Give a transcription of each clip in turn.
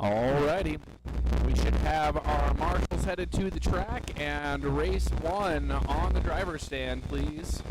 Alrighty, we should have our marshals headed to the track and race 1 on the driver's stand, please.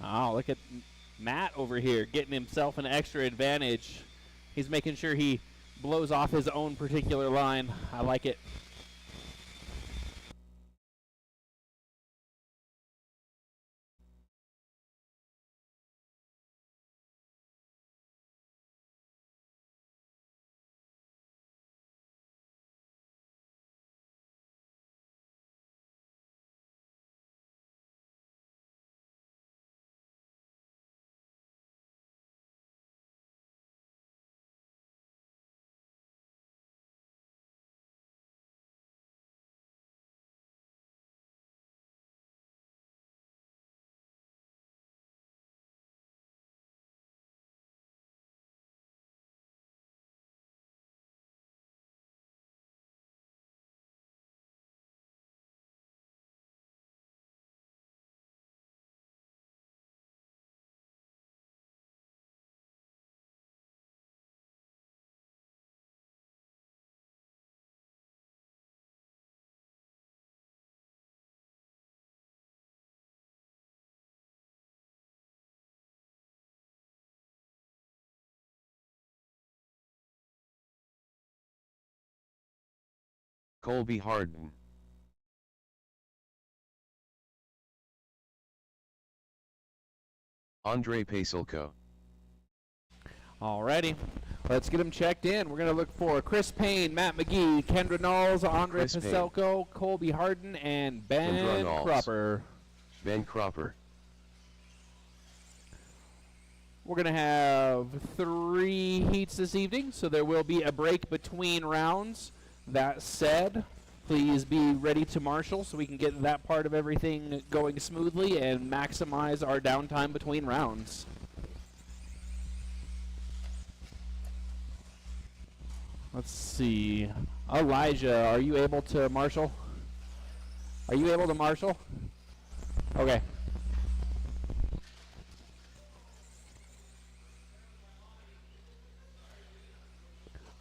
Oh, look at Matt over here getting himself an extra advantage. He's making sure he blows off his own particular line. I like it. Colby Harden. Andre Pasilko. Alrighty, let's get him checked in. We're going to look for Chris Payne, Matt McGee, Kendra Knowles, Andre Pasilko, Colby Harden, and Ben Cropper. Ben Cropper. We're going to have 3 heats this evening, so there will be a break between rounds. That said, please be ready to marshal so we can get that part of everything going smoothly and maximize our downtime between rounds. Let's see. Elijah, are you able to marshal? Are you able to marshal? Okay.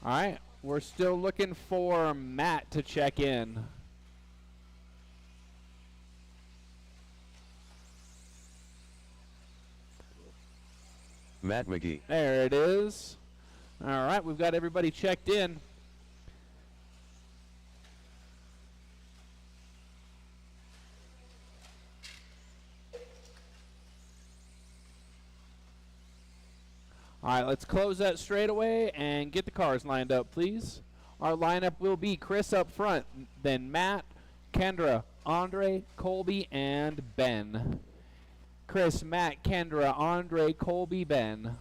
All right. We're still looking for Matt to check in. Matt McGee. There it is. All right, we've got everybody checked in. All right, let's close that straightaway and get the cars lined up, please. Our lineup will be Chris up front, then Matt, Kendra, Andre, Colby, and Ben. Chris, Matt, Kendra, Andre, Colby, Ben.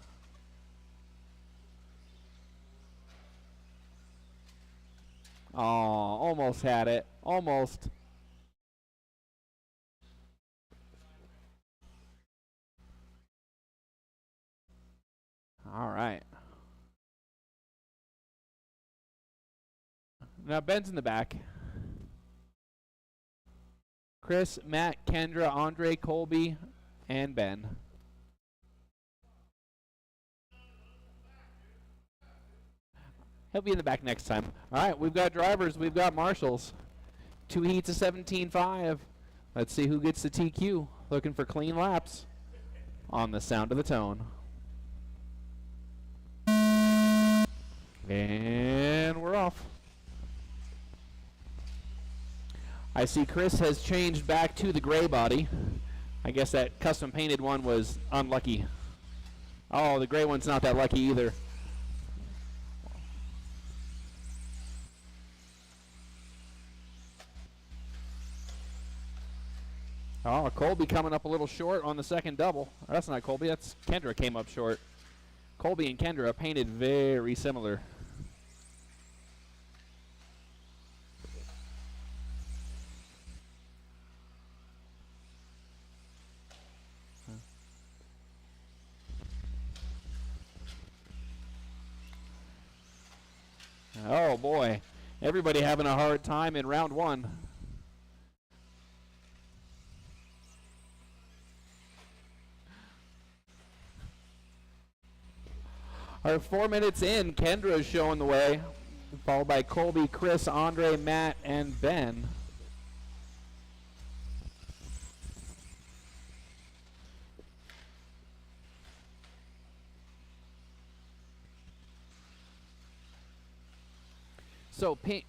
Oh, almost had it. Almost. All right. Now Ben's in the back. Chris, Matt, Kendra, Andre, Colby, and Ben. He'll be in the back next time. All right, we've got drivers. We've got marshals. 2 heats of 17.5. Let's see who gets the TQ. Looking for clean laps on the sound of the tone. And we're off. I see Chris has changed back to the gray body. I guess that custom painted one was unlucky. Oh, the gray one's not that lucky either. Oh, Colby coming up a little short on the second double. That's not Colby, that's Kendra came up short. Colby and Kendra painted very similar. Oh boy, everybody having a hard time in round one. Our 4 minutes in, Kendra is showing the way, followed by Colby, Chris, Andre, Matt, and Ben. So pink,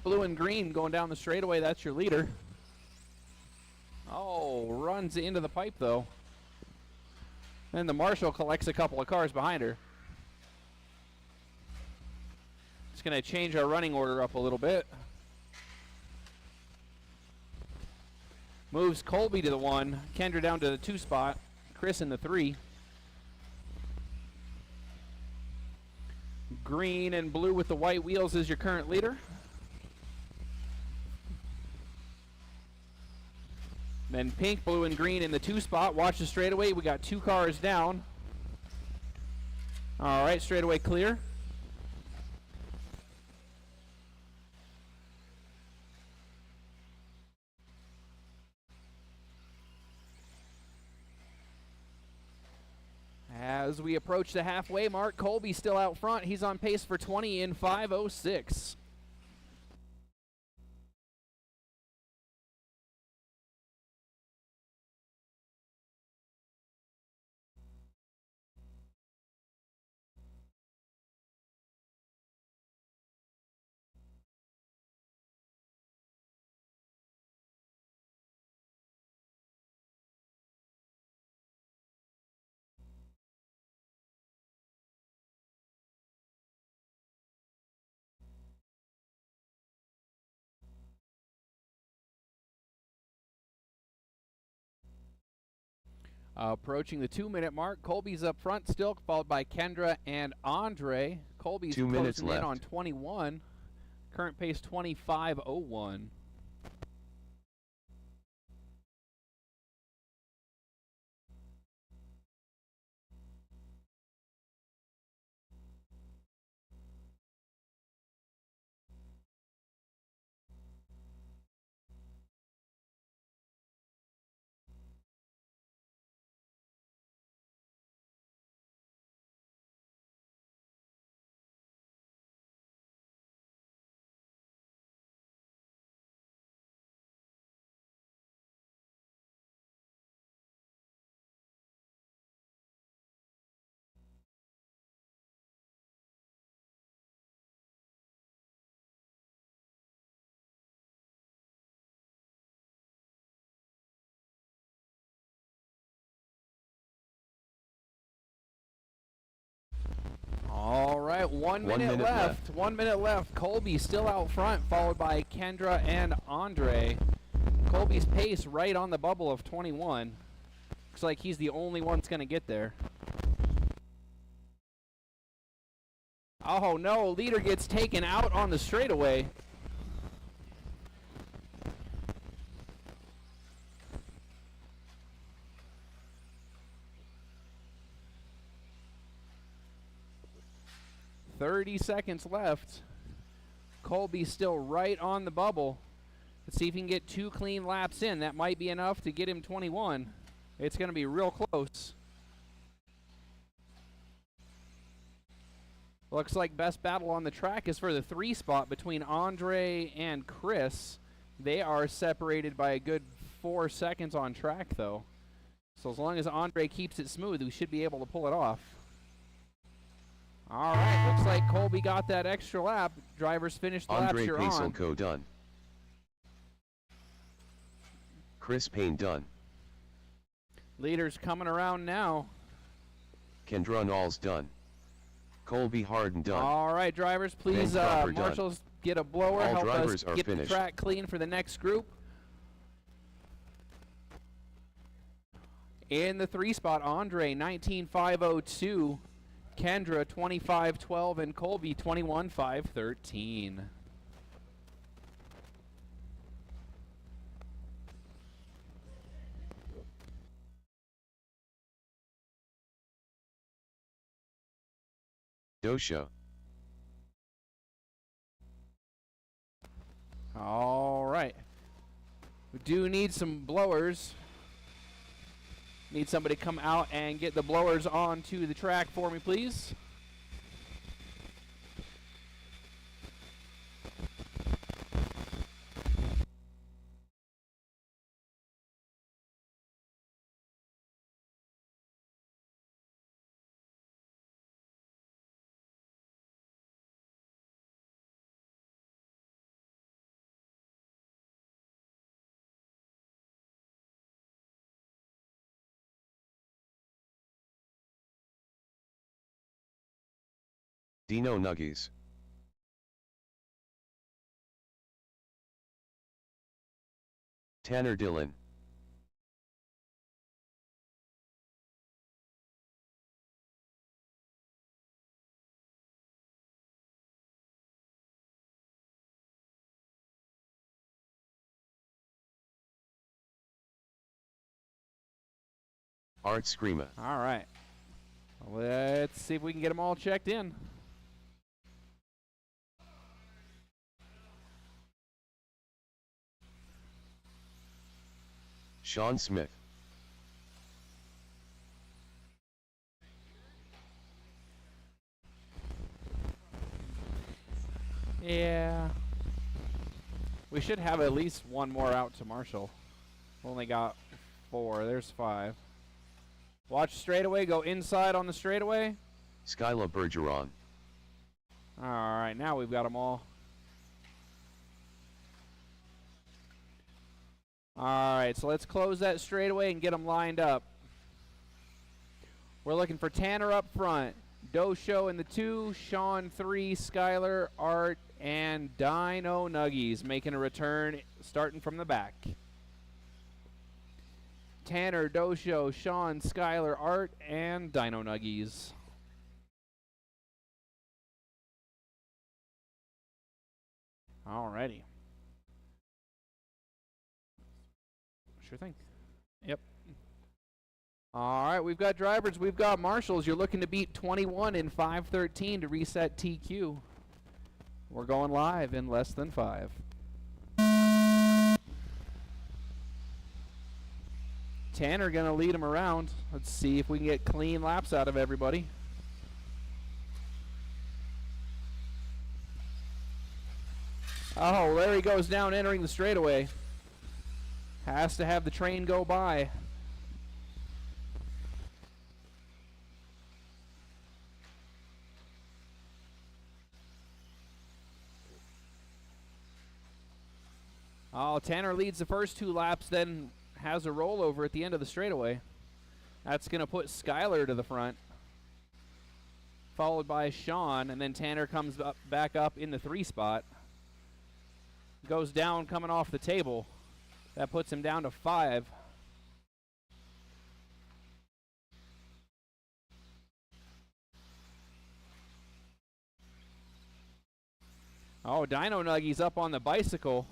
blue, and green going down the straightaway. That's your leader. Oh, runs into the pipe, though. Then the marshal collects a couple of cars behind her. It's going to change our running order up a little bit. Moves Colby to the 1, Kendra down to the 2 spot, Chris in the 3. Green and blue with the white wheels is your current leader. Then pink, blue, and green in the 2 spot. Watch the straightaway. We got 2 cars down. All right, straightaway clear. As we approach the halfway mark, Colby's still out front. He's on pace for 20 in 5:06. Approaching the 2-minute mark, Colby's up front still, followed by Kendra and Andre. Colby's 2 minutes closing in left. on 21. Current pace 25:01. All right, 1 minute left. 1 minute left. Colby still out front, followed by Kendra and Andre. Colby's pace right on the bubble of 21. Looks like he's the only one that's going to get there. Oh no, leader gets taken out on the straightaway. .30 seconds left. Colby's still right on the bubble. Let's see if he can get 2 clean laps in. That might be enough to get him 21. It's going to be real close. Looks like best battle on the track is for the 3 spot between Andre and Chris. They are separated by a good 4 seconds on track, though. So as long as Andre keeps it smooth, we should be able to pull it off. All right, looks like Colby got that extra lap. Drivers finished the laps you're on. Andre Pacelco done. Chris Payne done. Leaders coming around now. Kendra Knowles done. Colby Harden done. All right, drivers, please, marshals, get a blower. All help drivers us are get finished. the track clean for the next group. In the 3 spot, Andre, 19.502. Kendra, 25.12. And Colby, 21.513. Dosha. All right. We do need some blowers. Need somebody to come out and get the blowers onto the track for me, please. Dino Nuggies. Tanner Dillon. Art Screama. All right. Let's see if we can get them all checked in. Sean Smith. Yeah. We should have at least one more out to Marshall. Only got 4. There's 5. Watch straightaway. Go inside on the straightaway. Skyla Bergeron. All right. Now we've got them all. All right. So let's close that straightaway and get them lined up. We're looking for Tanner up front. Dosho in the 2. Sean 3. Skylar, Art, and Dino Nuggies making a return starting from the back. Tanner, Dosho, Sean, Skylar, Art, and Dino Nuggies. Alrighty. Sure thing. Yep. All right, we've got drivers. We've got marshals. You're looking to beat 21 in 5:13 to reset TQ. We're going live in less than 5. Tanner going to lead him around. Let's see if we can get clean laps out of everybody. Oh, there he goes down entering the straightaway. Has to have the train go by. Oh, Tanner leads the first 2 laps, then has a rollover at the end of the straightaway. That's going to put Skylar to the front, followed by Sean, and then Tanner comes back up in the 3 spot. Goes down coming off the table. That puts him down to 5. Oh, Dino Nuggies up on the bicycle.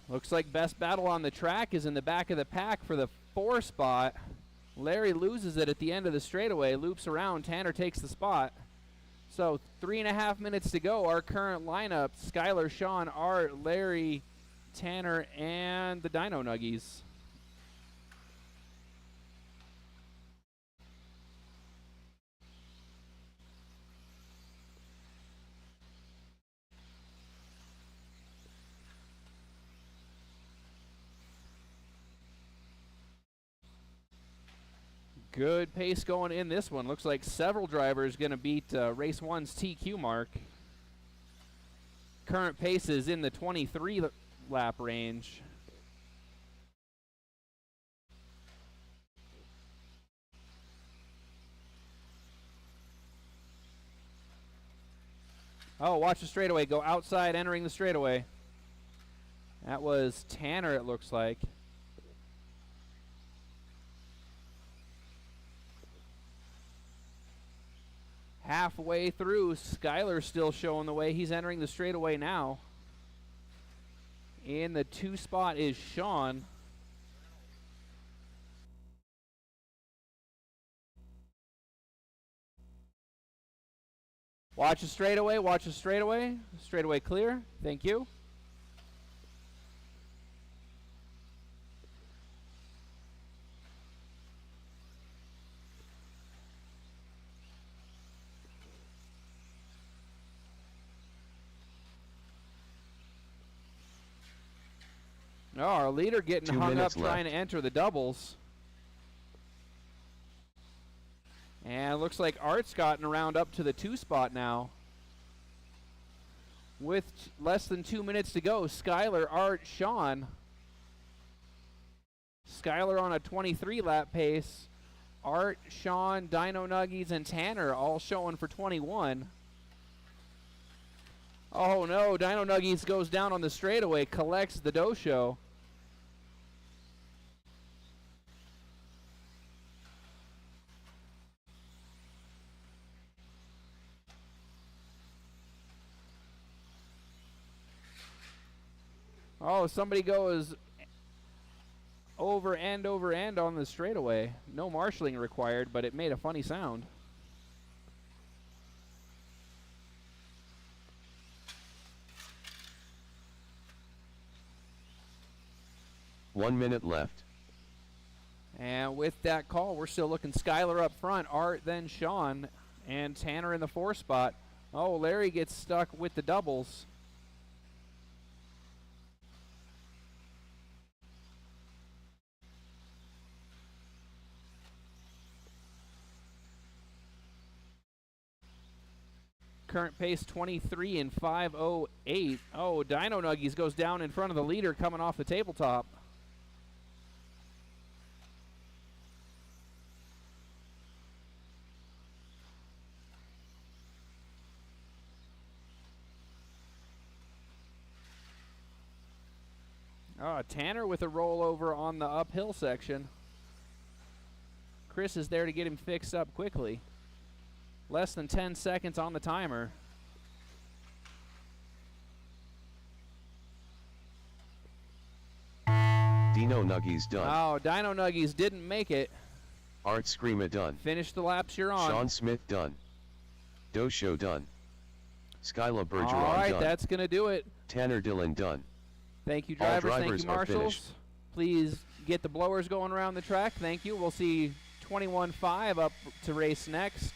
Looks like best battle on the track is in the back of the pack for the 4 spot. Larry loses it at the end of the straightaway, loops around, Tanner takes the spot. So 3.5 minutes to go. Our current lineup, Skylar, Sean, Art, Larry, Tanner, and the Dino Nuggies. Good pace going in this one. Looks like several drivers going to beat Race 1's TQ mark. Current pace is in the 23 lap range. Oh, watch the straightaway. Go outside entering the straightaway. That was Tanner, it looks like. Halfway through, Skylar's still showing the way. He's entering the straightaway now. In the 2 spot is Sean. Watch a straightaway, watch a straightaway. Straightaway clear. Thank you. Oh, our leader getting 2 hung up minutes trying left. to enter the doubles. And it looks like Art's gotten around up to the 2 spot now. With less than 2 minutes to go, Skylar, Art, Sean. Skylar on a 23 lap pace. Art, Sean, Dino Nuggies, and Tanner all showing for 21. Oh no, Dino Nuggies goes down on the straightaway, collects the Dosho. Oh, somebody goes over end on the straightaway. No marshalling required, but it made a funny sound. One minute left. And with that call, we're still looking Skylar up front, Art, then Sean, and Tanner in the 4 spot. Oh, Larry gets stuck with the doubles. Current pace 23 and 5:08. Oh, Dino Nuggies goes down in front of the leader coming off the tabletop. Oh, Tanner with a rollover on the uphill section. Chris is there to get him fixed up quickly. Less than 10 seconds on the timer. Dino Nuggies done. Oh, Dino Nuggies didn't make it. Art Screama done. Finish the laps you're on. Sean Smith done. Dosho done. Skyla Bergeron All right, done. that's going to do it. Tanner Dillon done. Thank you, All drivers. Thank drivers you, are marshals. finished. Please get the blowers going around the track. Thank you. We'll see 21.5 up to race next.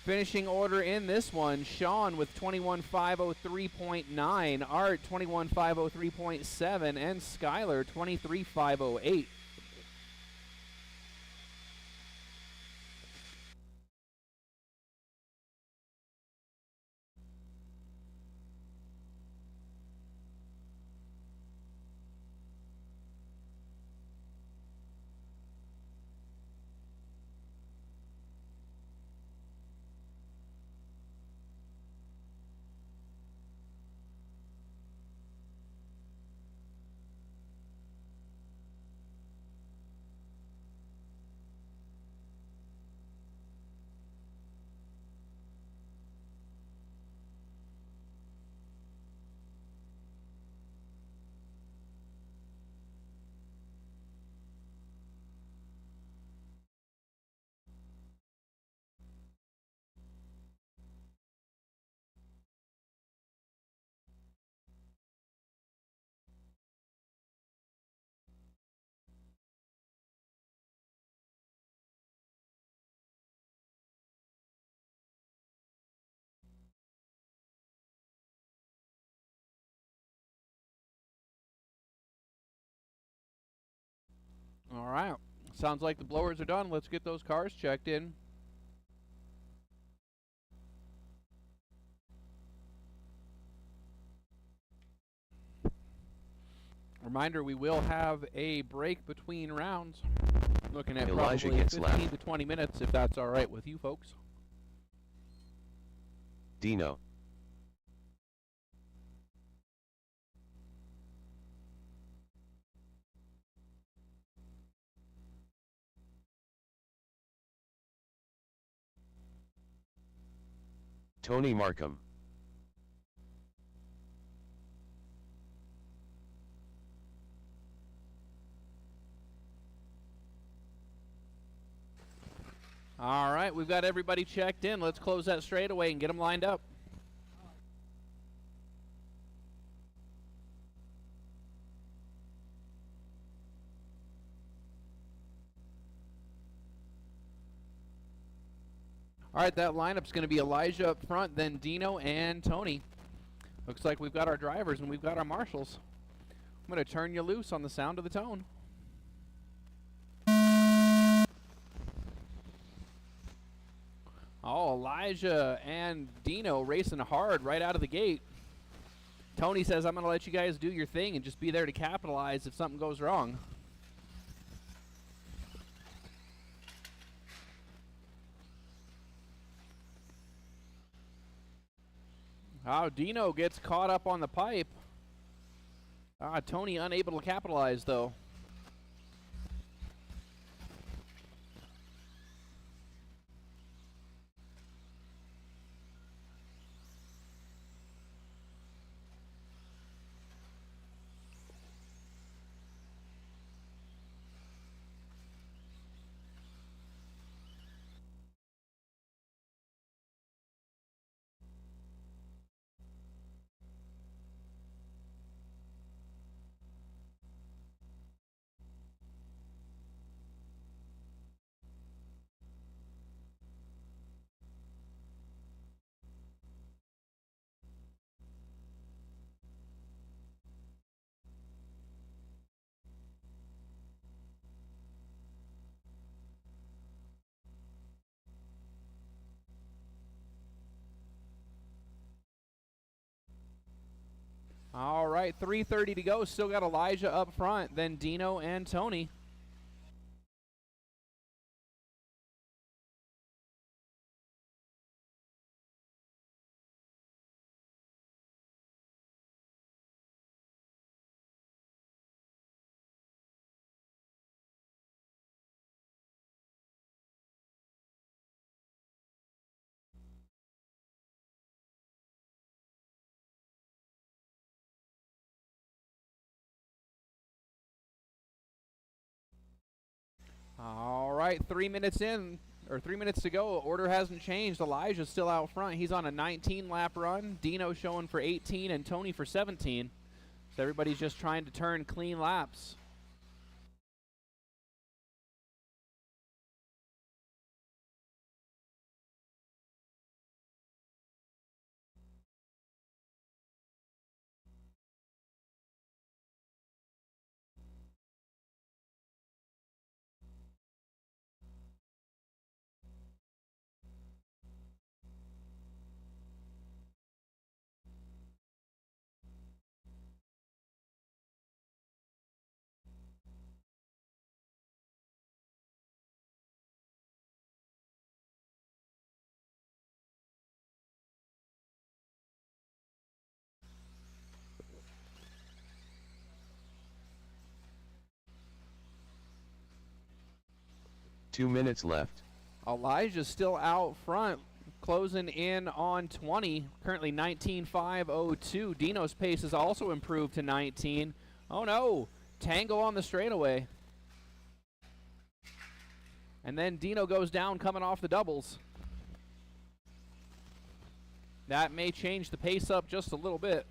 Finishing order in this one, Sean with 21.503.9, Art 21.503.7, and Skylar 23.508. All right. Sounds like the blowers are done. Let's get those cars checked in. Reminder, we will have a break between rounds. Looking at Elijah probably gets 15 left. to 20 minutes, if that's all right with you folks. Dino. Tony Markham. All right, we've got everybody checked in. Let's close that straightaway and get them lined up. All right, that lineup's going to be Elijah up front, then Dino and Tony. Looks like we've got our drivers and we've got our marshals. I'm going to turn you loose on the sound of the tone. Oh, Elijah and Dino racing hard right out of the gate. Tony says, I'm going to let you guys do your thing and just be there to capitalize if something goes wrong. Oh, Dino gets caught up on the pipe. Tony unable to capitalize, though. All right, 3:30 to go. Still got Elijah up front, then Dino and Tony. All right, 3 minutes in, or 3 minutes to go. Order hasn't changed. Elijah's still out front. He's on a 19-lap run. Dino showing for 18 and Tony for 17. So everybody's just trying to turn clean laps. Two minutes left. Elijah's still out front, closing in on 20, currently 19.502. Dino's pace has also improved to 19. Oh no, tangle on the straightaway. And then Dino goes down coming off the doubles. That may change the pace up just a little bit.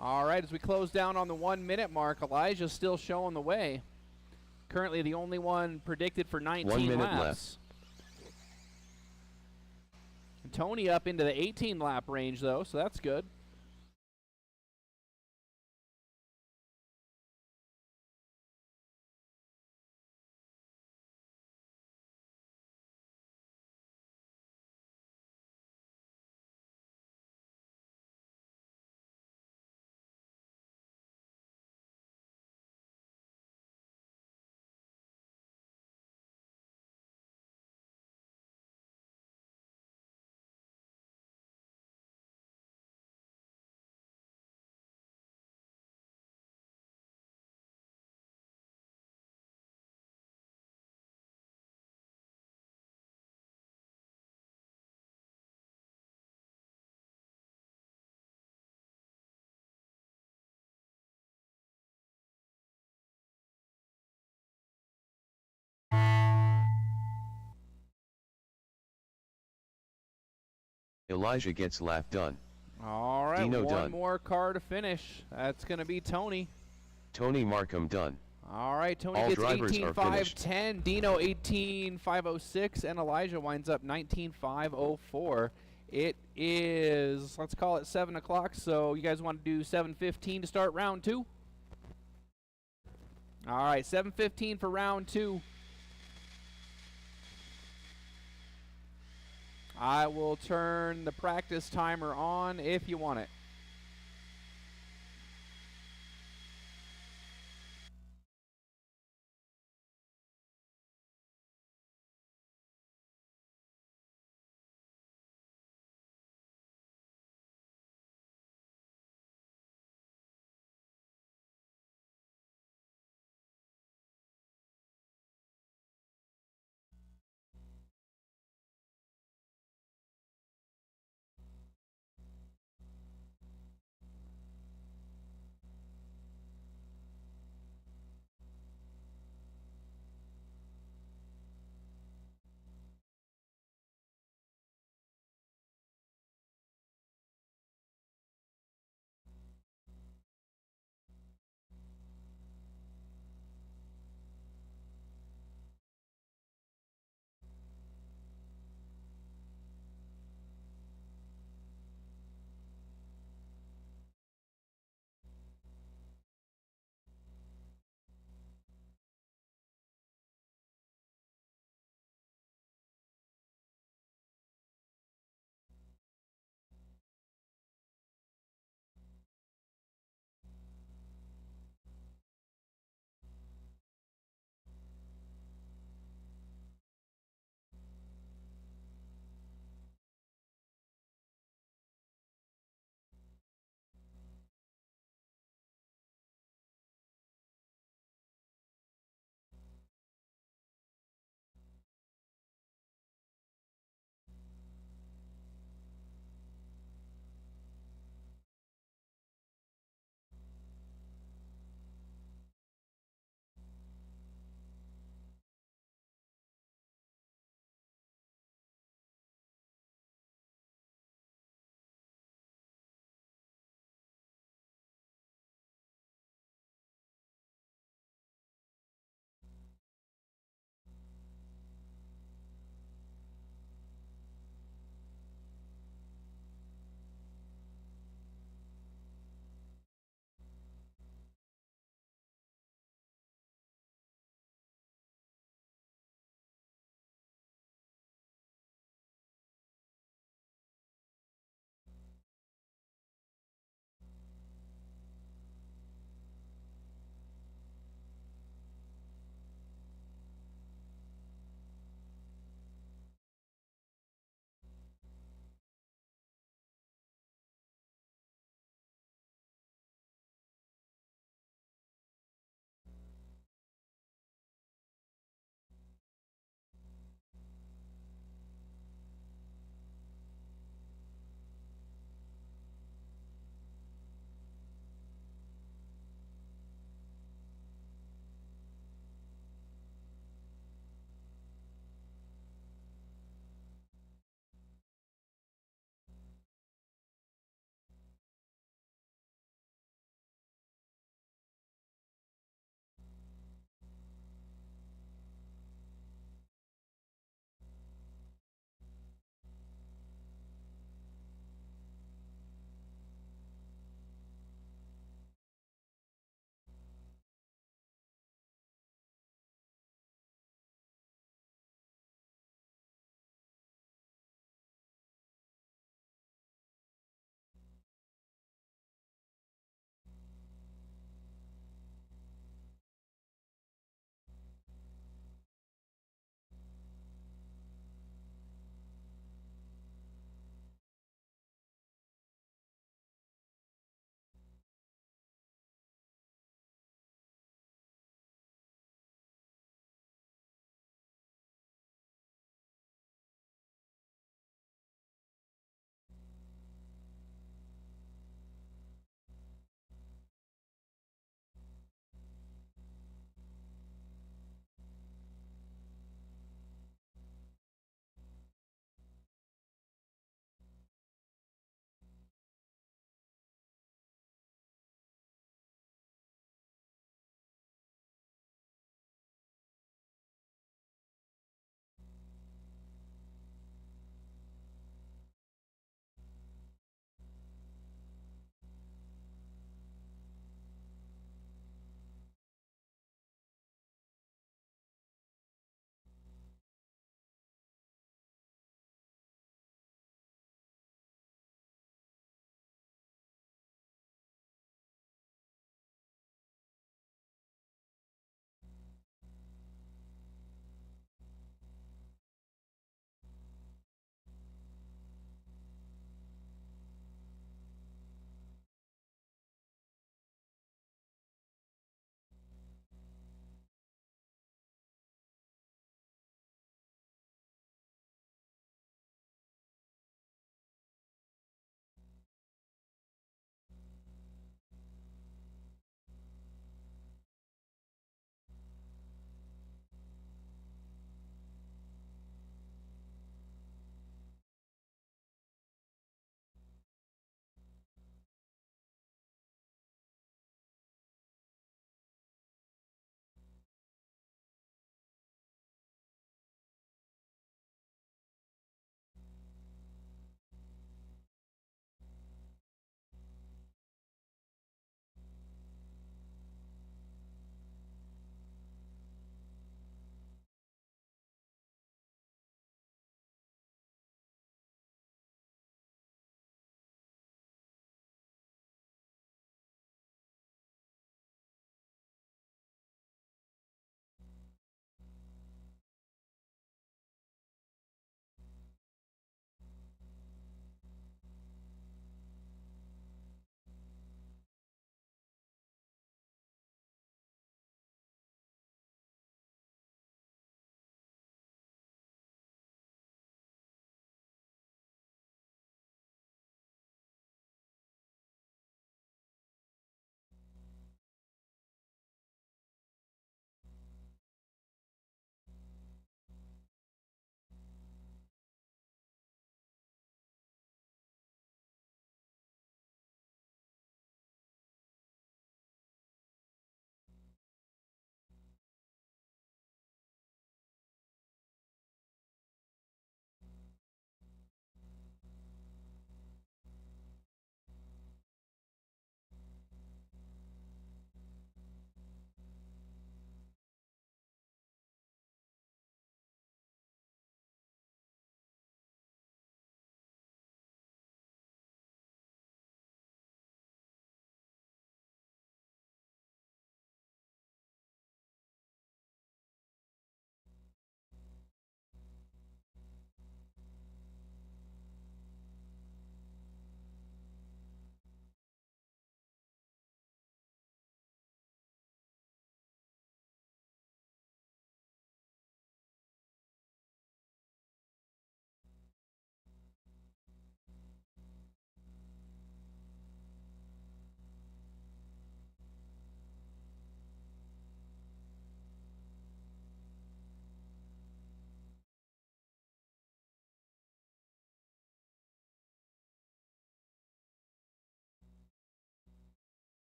All right, as we close down on the 1 minute mark, Elijah's still showing the way. Currently the only one predicted for 19 1 minute laps. left. And Tony up into the 18 lap range though, so that's good. Elijah gets lap done. All right, Dino one done. more car to finish. That's going to be Tony. Tony Markham done. All right, Tony All gets drivers are finished. 18.510, Dino 18.506, and Elijah winds up 19.504. It is, let's call it 7 o'clock, so you guys want to do 7:15 to start round 2? All right, 7:15 for round 2. I will turn the practice timer on if you want it.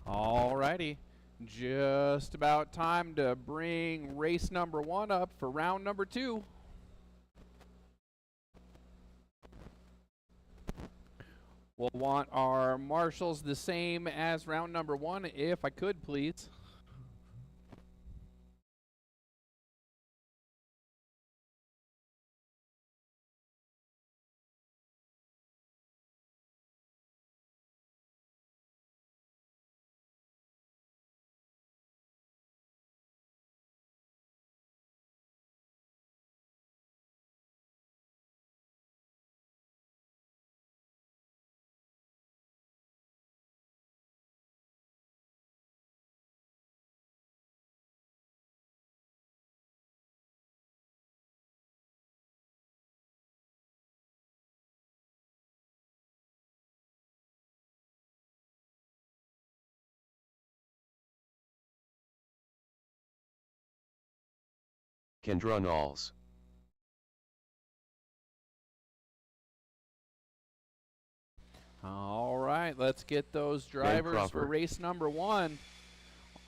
Alrighty. Just about time to bring race number 1 up for round number 2. We'll want our marshals the same as round number 1, if I could, please. Kendra Knowles. All right, let's get those drivers for race number 1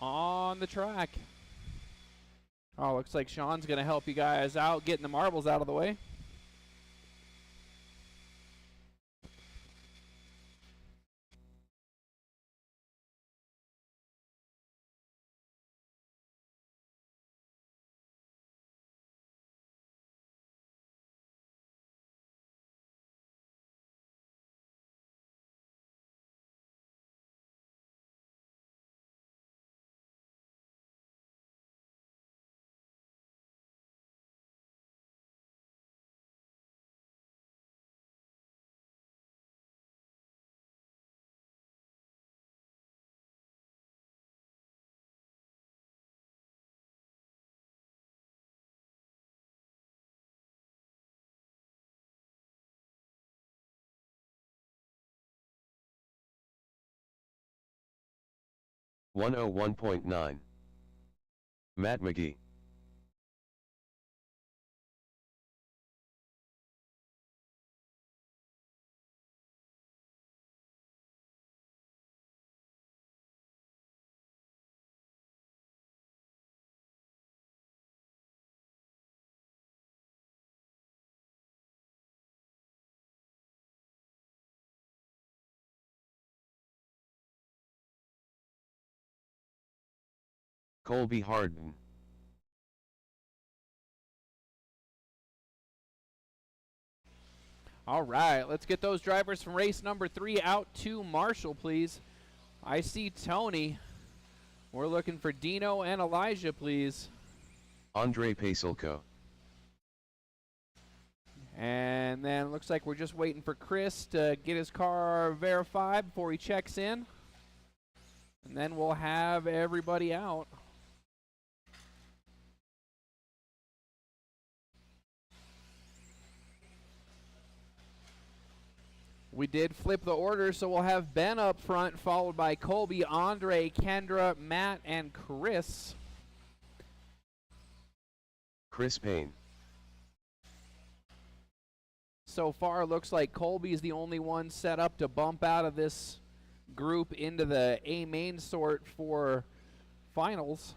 on the track. Oh, looks like Sean's going to help you guys out getting the marbles out of the way. .9 Matt McGee. Colby Harden. All right, let's get those drivers from race number 3 out to Marshall, please. I see Tony. We're looking for Dino and Elijah, please. Andre Paselko. And then it looks like we're just waiting for Chris to get his car verified before he checks in. And then we'll have everybody out. We did flip the order, so we'll have Ben up front, followed by Colby, Andre, Kendra, Matt, and Chris. Chris Payne. So far, it looks like Colby's the only one set up to bump out of this group into the A main sort for finals.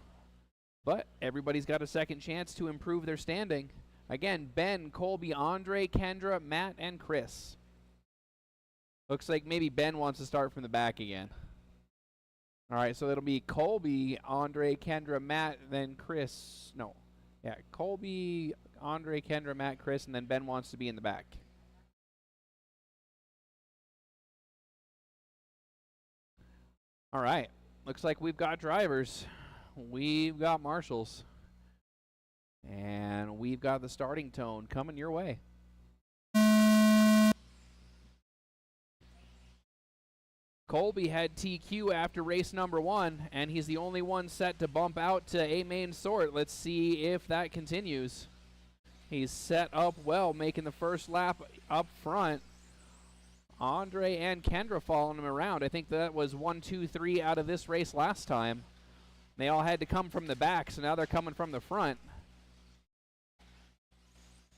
But everybody's got a second chance to improve their standing. Again, Ben, Colby, Andre, Kendra, Matt, and Chris. Looks like maybe Ben wants to start from the back again. All right, so it'll be Colby, Andre, Kendra, Matt, then Chris. No. Yeah, Colby, Andre, Kendra, Matt, Chris, and then Ben wants to be in the back. All right. Looks like we've got drivers. We've got marshals. And we've got the starting tone coming your way. Colby had TQ after race number 1, and he's the only one set to bump out to A main sort. Let's see if that continues. He's set up well, making the first lap up front. Andre and Kendra following him around. I think that was 1, 2, 3 out of this race last time. They all had to come from the back, so now they're coming from the front.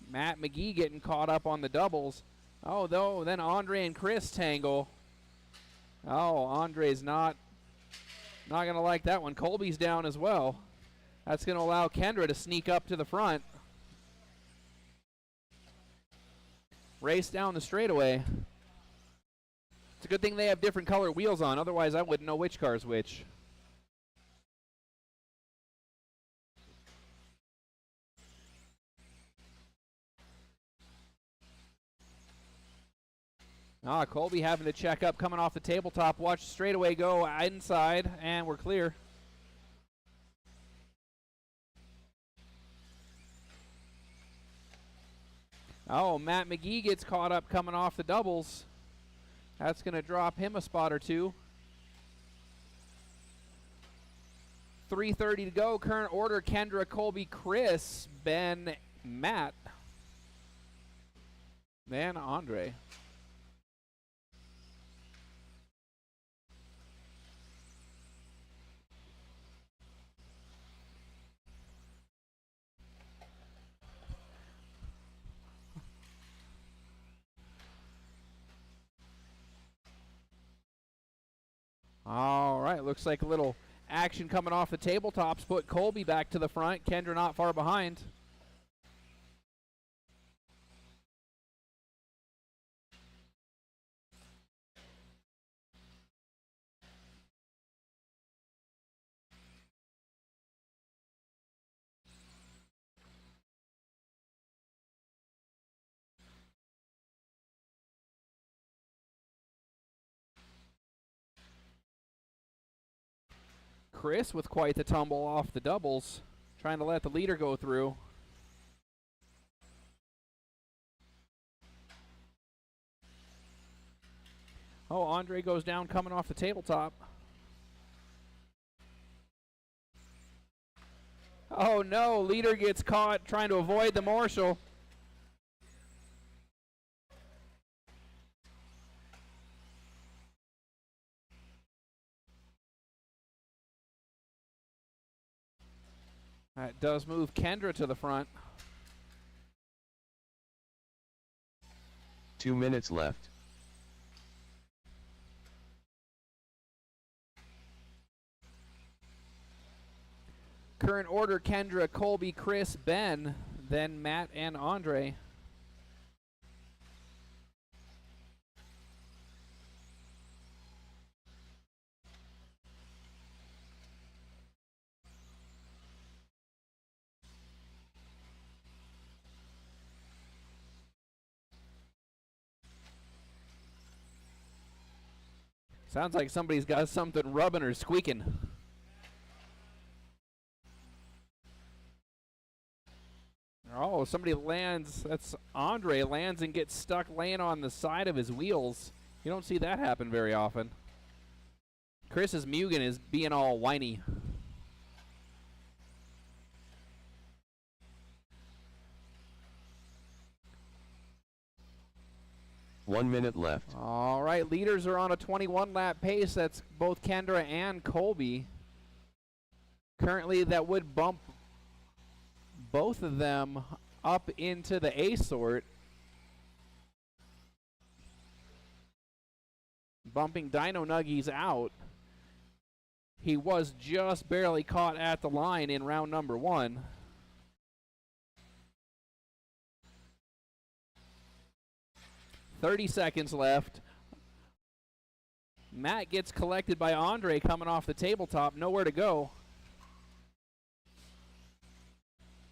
Matt McGee getting caught up on the doubles. Oh, though, then Andre and Chris tangle. Oh, Andre's not Not going to like that one. Colby's down as well. That's going to allow Kendra to sneak up to the front. Race down the straightaway. It's a good thing they have different color wheels on. Otherwise, I wouldn't know which car's which. Colby having to check up, coming off the tabletop. Watch the straightaway go inside, and we're clear. Oh, Matt McGee gets caught up coming off the doubles. That's going to drop him a spot or two. 3:30 to go. Current order: Kendra, Colby, Chris, Ben, Matt, then Andre. All right, looks like a little action coming off the tabletops. Put Colby back to the front. Kendra not far behind. Chris with quite the tumble off the doubles, trying to let the leader go through. Oh, Andre goes down coming off the tabletop. Oh no, leader gets caught trying to avoid the marshal. That does move Kendra to the front. 2 minutes left. Current order: Kendra, Colby, Chris, Ben, then Matt and Andre. Sounds like somebody's got something rubbing or squeaking. Oh, somebody lands. That's Andre lands and gets stuck laying on the side of his wheels. You don't see that happen very often. Chris's Mugen is being all whiny. One minute left. All right, leaders are on a 21-lap pace. That's both Kendra and Colby. Currently, that would bump both of them up into the A sort. Bumping Dino Nuggies out. He was just barely caught at the line in round number 1. .30 seconds left. Matt gets collected by Andre coming off the tabletop. Nowhere to go.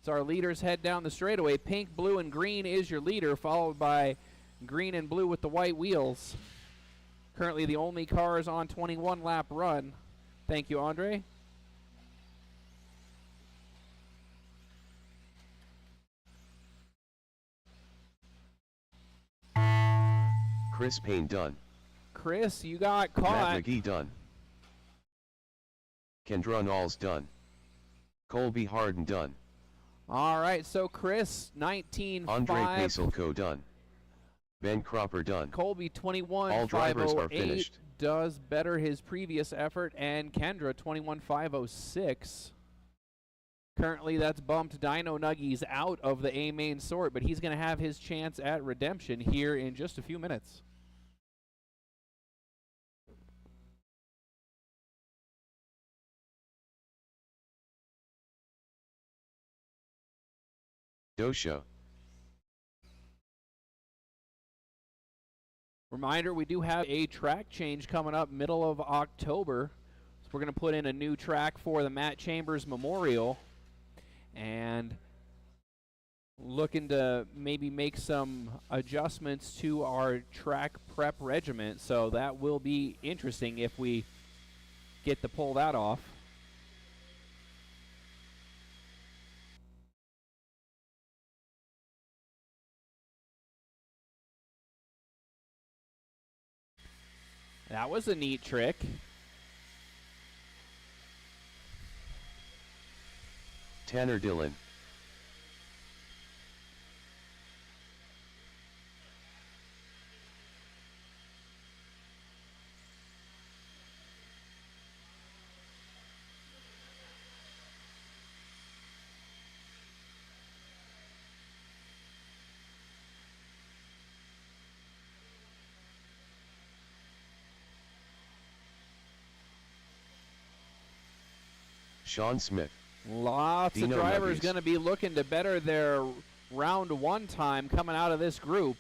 So our leaders head down the straightaway. Pink, blue, and green is your leader, followed by green and blue with the white wheels. Currently the only cars on 21-lap run. Thank you, Andre. Chris Payne done. Chris, you got caught. Matt McGee done. Kendra Knowles done. Colby Harden done. All right, so Chris, 19.5. Andre Paselko done. Ben Cropper done. Colby, 21.508. All drivers are finished. Does better his previous effort, and Kendra, 21.506. Currently, that's bumped Dino Nuggies out of the A main sort, but he's going to have his chance at redemption here in just a few minutes. Dosho. Reminder, we do have a track change coming up middle of October. So we're going to put in a new track for the Matt Chambers Memorial. And looking to maybe make some adjustments to our track prep regiment. So that will be interesting if we get to pull that off. That was a neat trick. Tanner Dillon. Sean Smith. Lots Dino of drivers Nuggies. going to be looking to better their round one time coming out of this group.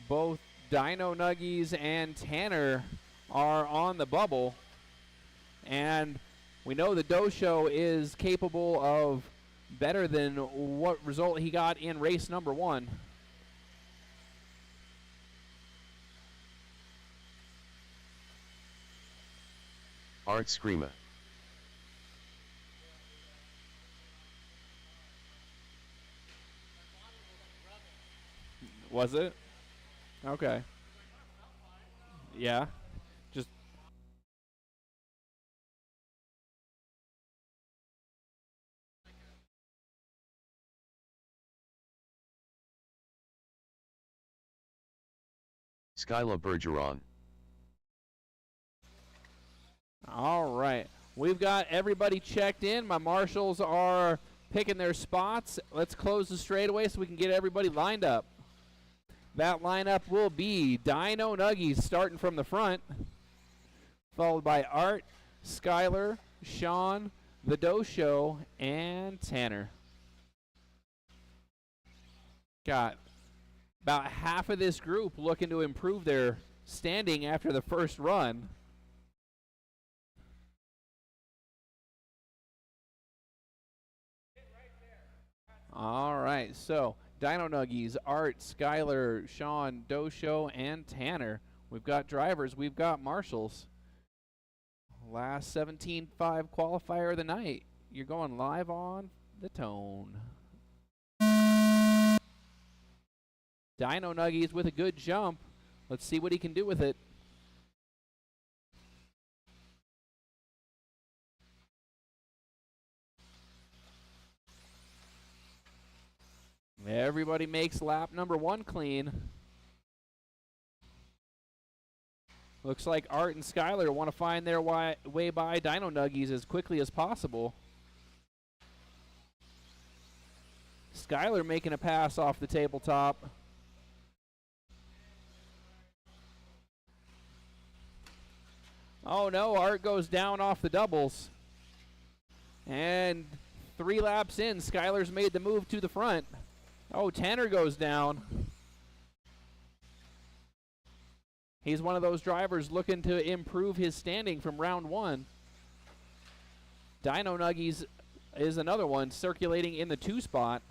Both Dino Nuggies and Tanner are on the bubble. And we know the Dosho is capable of better than what result he got in race number 1. Art Screama. Was it? Okay. Yeah. Just Skyla Bergeron. all right. We've got everybody checked in. My marshals are picking their spots. Let's close the straightaway so we can get everybody lined up. That lineup will be Dino Nuggies starting from the front, followed by Art, Skylar, Sean, the Dosho, and Tanner. Got about half of this group looking to improve their standing after the first run. All right, so Dino Nuggies, Art, Skylar, Sean, Dosho, and Tanner. We've got drivers, we've got marshals. Last 17.5 qualifier of the night. You're going live on the tone. Dino Nuggies with a good jump. Let's see what he can do with it. Everybody makes lap number 1 clean. Looks like Art and Skylar want to find their way by Dino Nuggies as quickly as possible. Skylar making a pass off the tabletop. Oh no, Art goes down off the doubles. And 3 laps in, Skylar's made the move to the front. Oh, Tanner goes down. He's one of those drivers looking to improve his standing from round 1. Dino Nuggies is another one circulating in the 2 spot.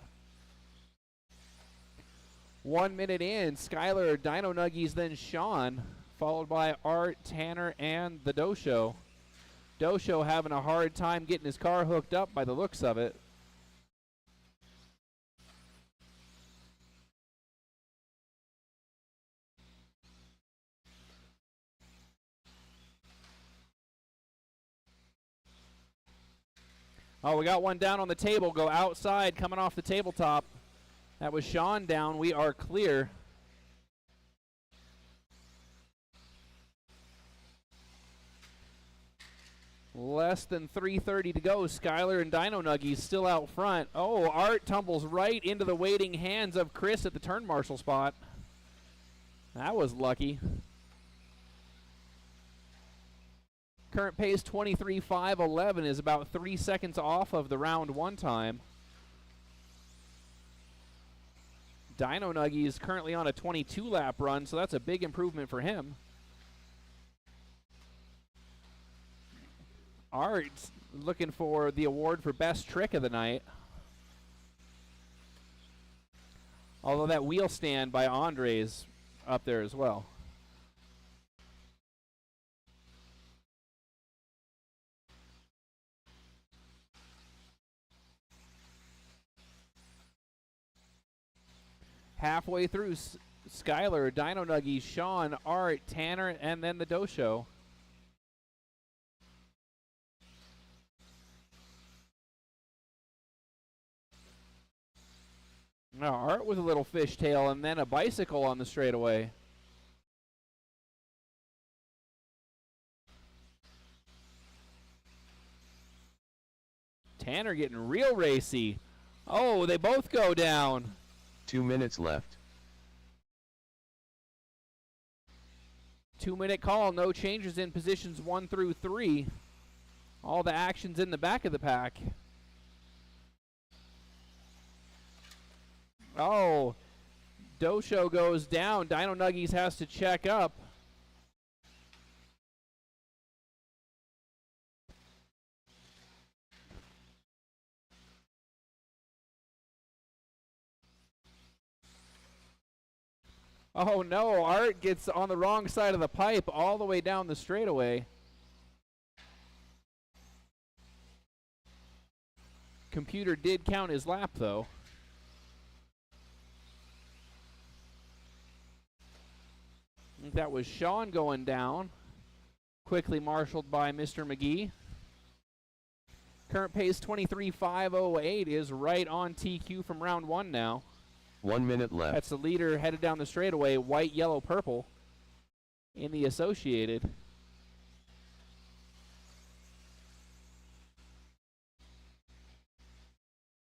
1 minute in, Skylar, Dino Nuggies, then Sean, followed by Art, Tanner, and the Dosho. Dosho having a hard time getting his car hooked up by the looks of it. Oh, we got one down on the table. Go outside, coming off the tabletop. That was Sean down. We are clear. Less than 3:30 to go. Skylar and Dino Nuggies still out front. Oh, Art tumbles right into the waiting hands of Chris at the turn marshal spot. That was lucky. Current pace 23.511 is about 3 seconds off of the round 1 time. Dino Nuggy is currently on a 22-lap run, so that's a big improvement for him. Art's looking for the award for best trick of the night. Although that wheel stand by Andre's up there as well. Halfway through, Skylar, Dino Nuggy, Sean, Art, Tanner, and then the Dosho. Now, Art with a little fishtail and then a bicycle on the straightaway. Tanner getting real racy. Oh, they both go down. 2 minutes left. 2-minute call, no changes in positions 1 through 3. All the action's in the back of the pack. Oh, Dosho goes down. Dino Nuggies has to check up. Oh no, Art gets on the wrong side of the pipe all the way down the straightaway. Computer did count his lap though. I think that was Sean going down. Quickly marshaled by Mr. McGee. Current pace 23.508 is right on TQ from round 1 now. 1 minute left. That's the leader headed down the straightaway, white, yellow, purple in the Associated.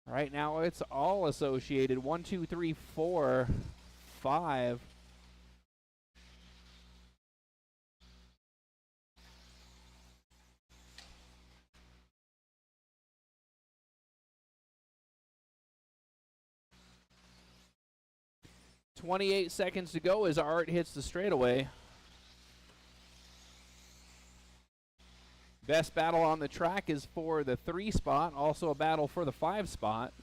Right now it's all Associated. 1, 2, 3, 4, 5. .28 seconds to go as Art hits the straightaway. Best battle on the track is for the 3 spot, also a battle for the 5 spot.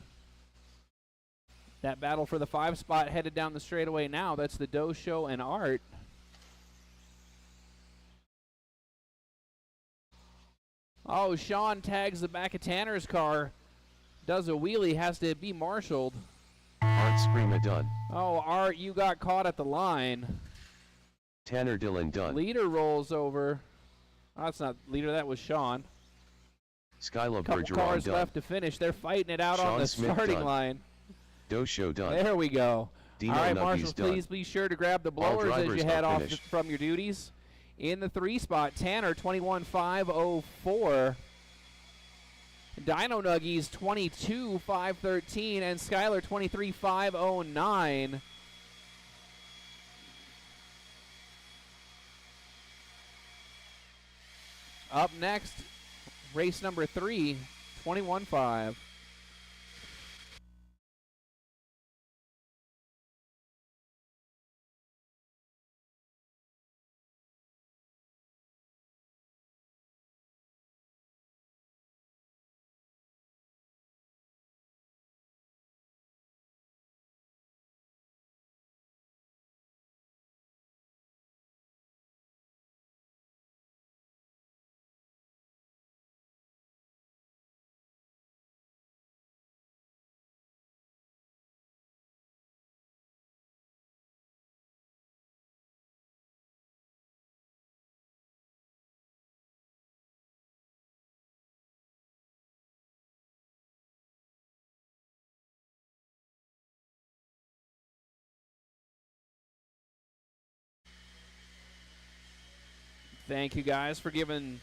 That battle for the 5 spot headed down the straightaway now. That's the Dosho and Art. Oh, Sean tags the back of Tanner's car. Does a wheelie, has to be marshaled. Art Screama done. Oh, Art, you got caught at the line. Tanner Dillon done. Leader rolls over. Oh, that's not leader, that was Sean. Skyla Couple Bergeron cars done. left to finish. They're fighting it out Sean on the Smith starting done. line. Dosho done. There we go. Dino All right, Nuggies marshals, done. please be sure to grab the All blowers as drivers you head are off finished. from your duties. In the 3 spot, Tanner 21.504. Dino Nuggies 22.513 and Skylar 23.509. Up next, race number 3, 21.5. Thank you guys for giving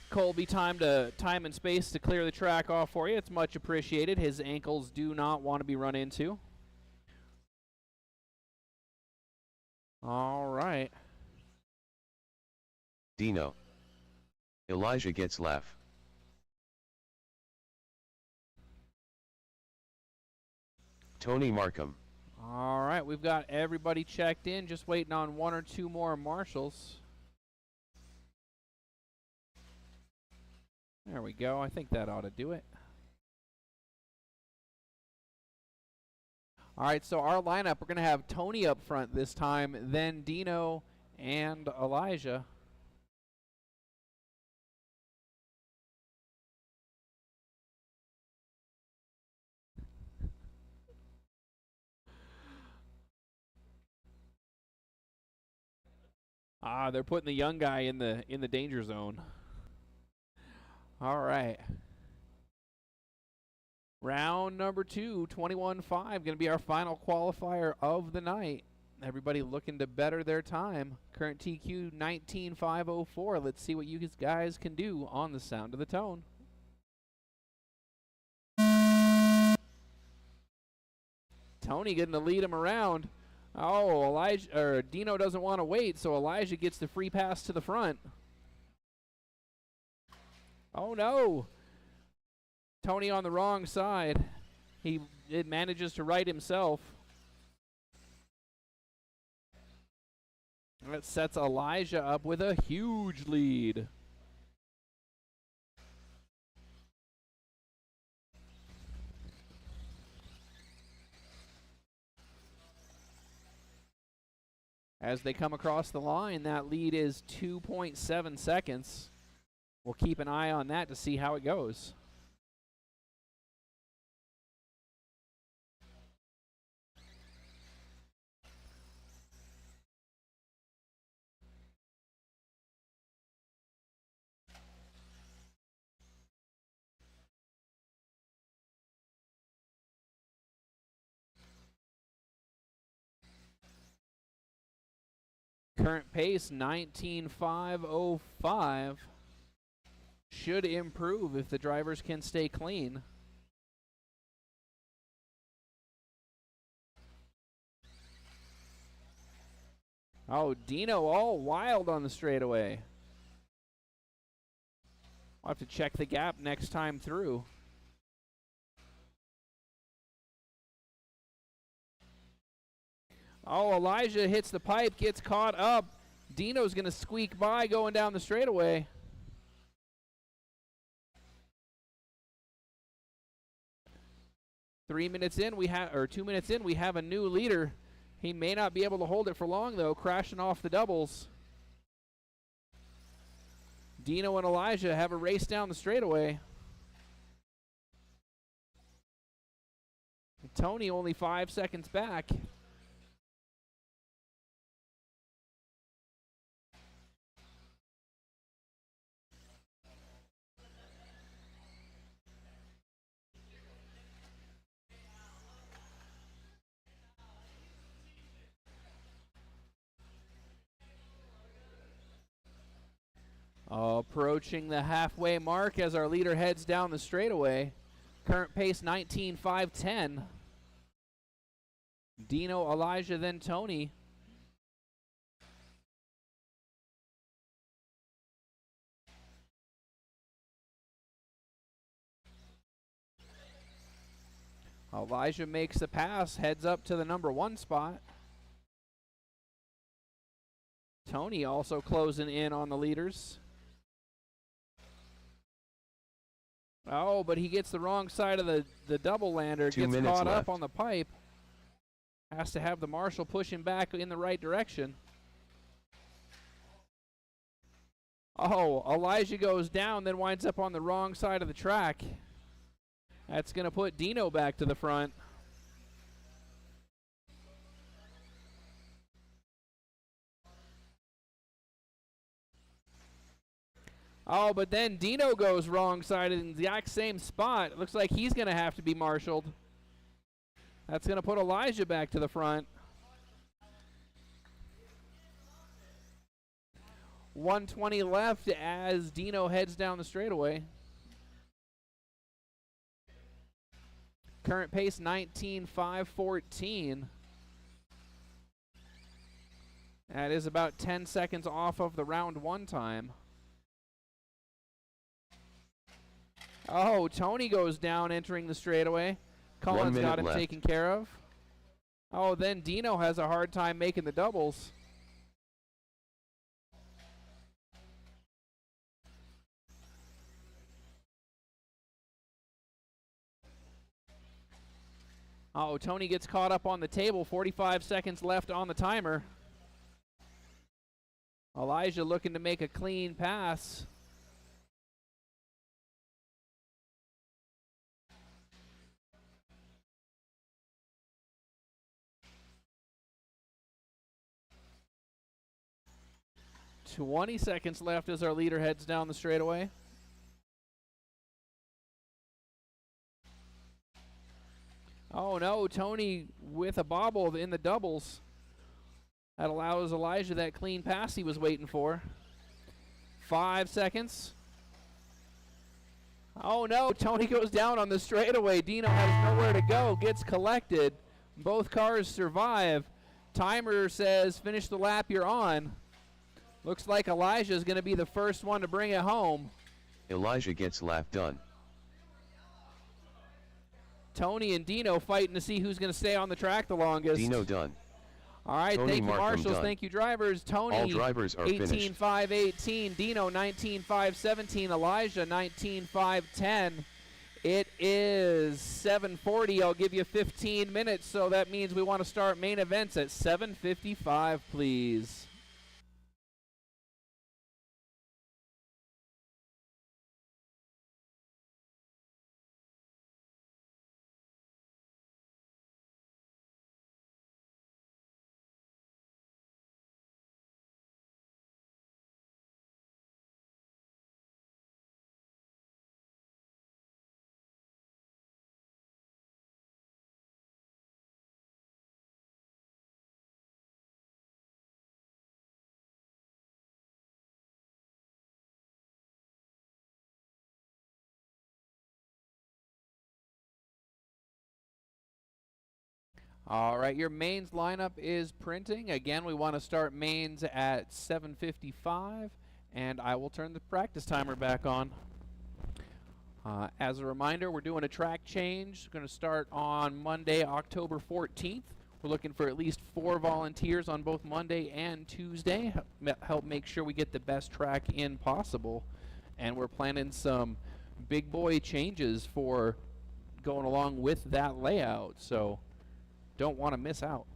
Colby time and space to clear the track off for you. It's much appreciated. His ankles do not want to be run into. All right. Dino. Elijah gets laugh. Tony Markham. All right, we've got everybody checked in, just waiting on one or two more marshals. There we go. I think that ought to do it. All right, so our lineup, we're going to have Tony up front this time, then Dino and Elijah. They're putting the young guy in the danger zone. All right. Round number 2, 21-5, going to be our final qualifier of the night. Everybody looking to better their time. Current TQ 19.504. Let's see what you guys can do on the sound of the tone. Tony getting to lead him around. Oh, Dino doesn't want to wait, so Elijah gets the free pass to the front. Oh no! Tony on the wrong side. It manages to right himself. That sets Elijah up with a huge lead. As they come across the line, that lead is 2.7 seconds. We'll keep an eye on that to see how it goes. Current pace 19.505. Should improve if the drivers can stay clean. Oh, Dino all wild on the straightaway. I'll have to check the gap next time through. Oh, Elijah hits the pipe, gets caught up. Dino's going to squeak by going down the straightaway. Two minutes in, we have a new leader. He may not be able to hold it for long, though, crashing off the doubles. Dino and Elijah have a race down the straightaway. Tony only 5 seconds back. Approaching the halfway mark as our leader heads down the straightaway. Current pace 19.510. Dino, Elijah, then Tony. Elijah makes the pass, heads up to the number 1 spot. Tony also closing in on the leaders. Oh, but he gets the wrong side of the double lander. Gets caught up on the pipe. Has to have the marshal push him back in the right direction. Oh, Elijah goes down, then winds up on the wrong side of the track. That's going to put Dino back to the front. Oh, but then Dino goes wrong side in the exact same spot. It looks like he's going to have to be marshaled. That's going to put Elijah back to the front. 120 left as Dino heads down the straightaway. Current pace 19.514. That is about 10 seconds off of the round 1 time. Oh, Tony goes down entering the straightaway. 1 Cullen's minute got him left. taken care of. Oh, then Dino has a hard time making the doubles. Oh, Tony gets caught up on the table. 45 seconds left on the timer. Elijah looking to make a clean pass. "20 seconds left as our leader heads down the straightaway. Oh no, Tony with a bobble in the doubles. That allows Elijah that clean pass he was waiting for. 5 seconds. Oh no, Tony goes down on the straightaway. Dino has nowhere to go, gets collected. Both cars survive. Timer says finish the lap you're on. Looks like Elijah is going to be the first one to bring it home. Elijah gets lap done. Tony and Dino fighting to see who's going to stay on the track the longest. Dino done. All right, Tony thank you, Markham marshals. done. Thank you, drivers. Tony, All drivers are finished. 18.5.18. Dino, 19.5.17. Elijah, 19.5.10. It is 7:40. I'll give you 15 minutes, so that means we want to start main events at 7:55, please. All right, your mains lineup is printing. Again, we want to start mains at 7:55, and I will turn the practice timer back on. As a reminder, we're doing a track change. Going to start on Monday, October 14th. We're looking for at least 4 volunteers on both Monday and Tuesday. Help make sure we get the best track in possible. And we're planning some big boy changes for going along with that layout. So don't want to miss out.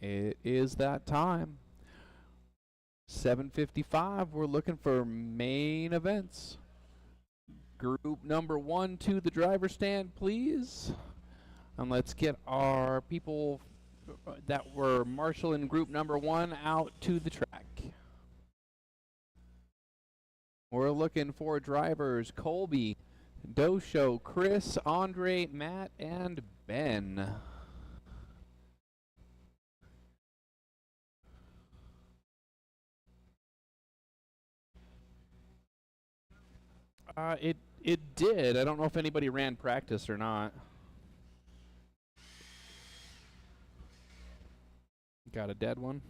It is that time. 7:55, we're looking for main events. Group number 1 to the driver's stand, please. And let's get our people that were marshaling group number 1 out to the track. We're looking for drivers Colby, Dosho, Chris, Andre, Matt, and Ben. It did. I don't know if anybody ran practice or not. Got a dead one.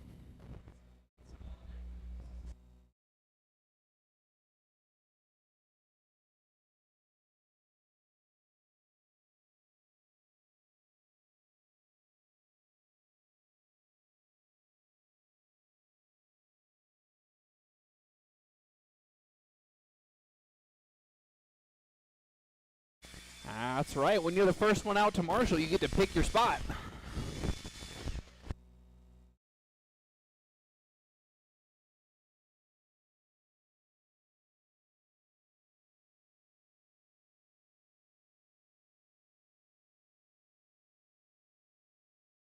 That's right. When you're the first one out to marshal, you get to pick your spot.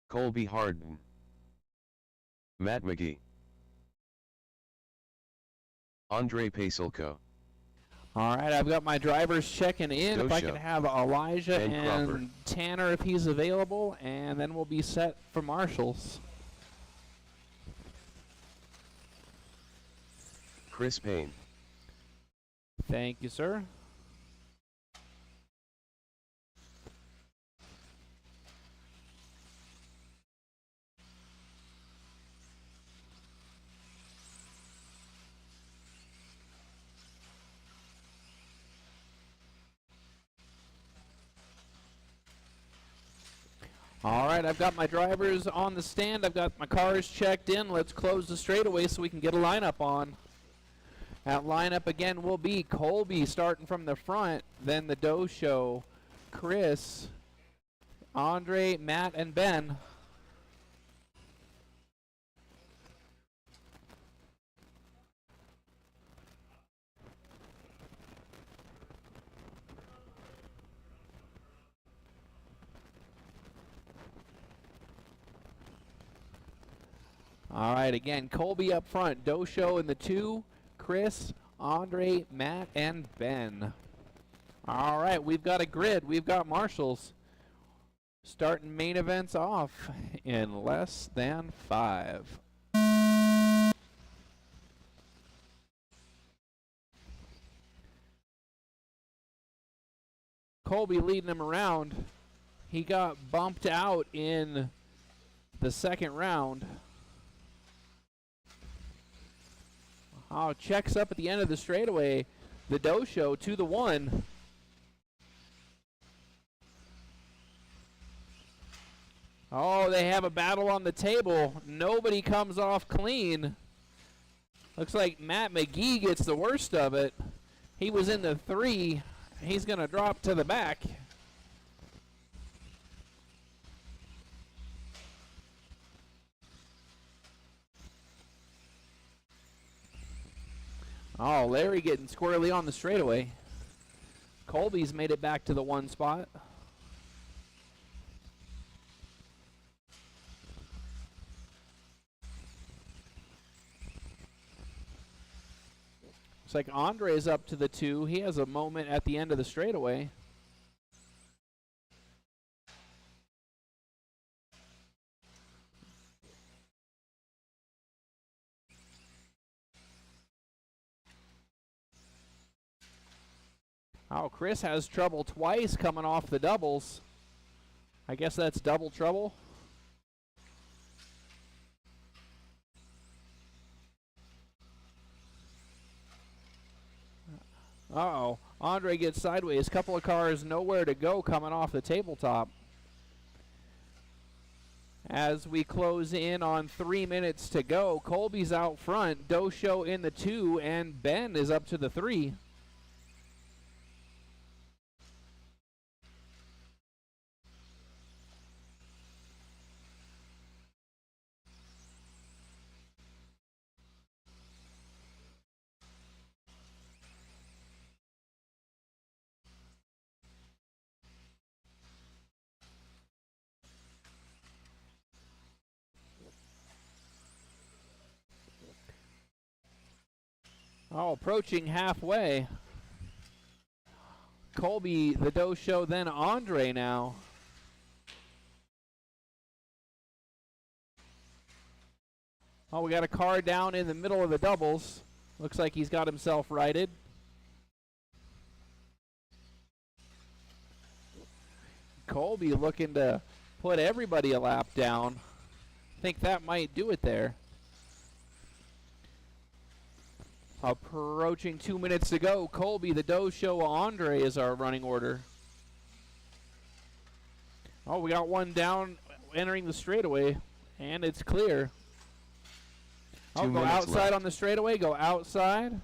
Colby Harden, Matt McGee, Andre Pasulko. All right, I've got my drivers checking in. If I can have Elijah and Tanner if he's available, and then we'll be set for marshals. Chris Payne. Thank you, sir. All right, I've got my drivers on the stand. I've got my cars checked in. Let's close the straightaway so we can get a lineup on. That lineup again will be Colby starting from the front, then the Dosho, Chris, Andre, Matt, and Ben. All right, again, Colby up front, Dosho in the 2, Chris, Andre, Matt, and Ben. All right, we've got a grid. We've got marshals starting main events off in less than 5. Colby leading him around. He got bumped out in the second round. Oh, checks up at the end of the straightaway. The Dosho to the 1. Oh, they have a battle on the table. Nobody comes off clean. Looks like Matt McGee gets the worst of it. He was in the 3. He's going to drop to the back. Oh, Larry getting squarely on the straightaway. Colby's made it back to the 1 spot. Looks like Andre's up to the 2. He has a moment at the end of the straightaway. Oh, Chris has trouble twice coming off the doubles. I guess that's double trouble. Uh-oh. Andre gets sideways. Couple of cars nowhere to go coming off the tabletop. As we close in on 3 minutes to go, Colby's out front, Dosho in the 2, and Ben is up to the 3. Oh, approaching halfway. Colby, the Doe Show, then Andre now. Oh, we got a car down in the middle of the doubles. Looks like he's got himself righted. Colby looking to put everybody a lap down. Think that might do it there. Approaching 2 minutes to go. Colby, the Doe Show, Andre is our running order. Oh, we got one down entering the straightaway, and it's clear. Oh, go outside left on the straightaway. Go outside.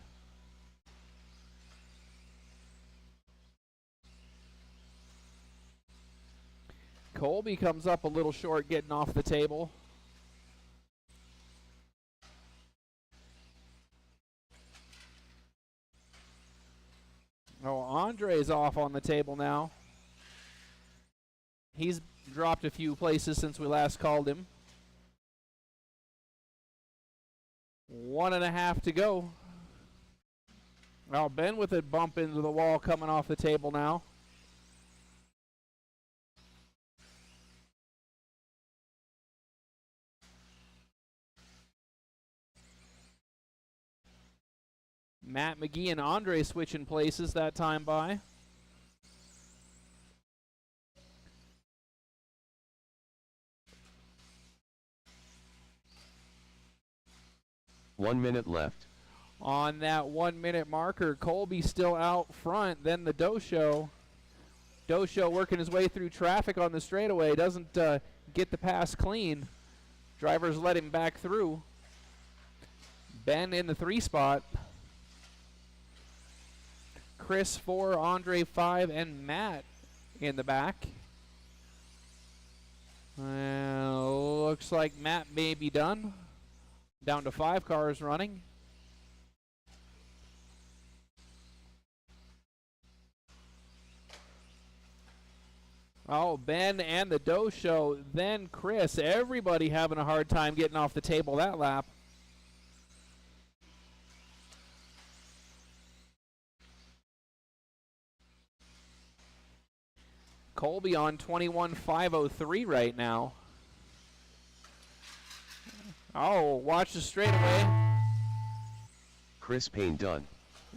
Colby comes up a little short getting off the table. Oh, Andre's off on the table now. He's dropped a few places since we last called him. 1.5 to go. Well, Ben with a bump into the wall coming off the table now. Matt McGee and Andre switching places that time by. One minute left. On that 1 minute marker, Colby still out front. Then the Doe Show. Doe Show working his way through traffic on the straightaway. Doesn't get the pass clean. Drivers let him back through. Ben in the 3 spot. Chris 4, Andre 5, and Matt in the back. Looks like Matt may be done. Down to 5 cars running. Oh, Ben and the Doe Show, then Chris. Everybody having a hard time getting off the table that lap. Colby on 21.503 right now. Oh, watch the straightaway. Chris Payne done.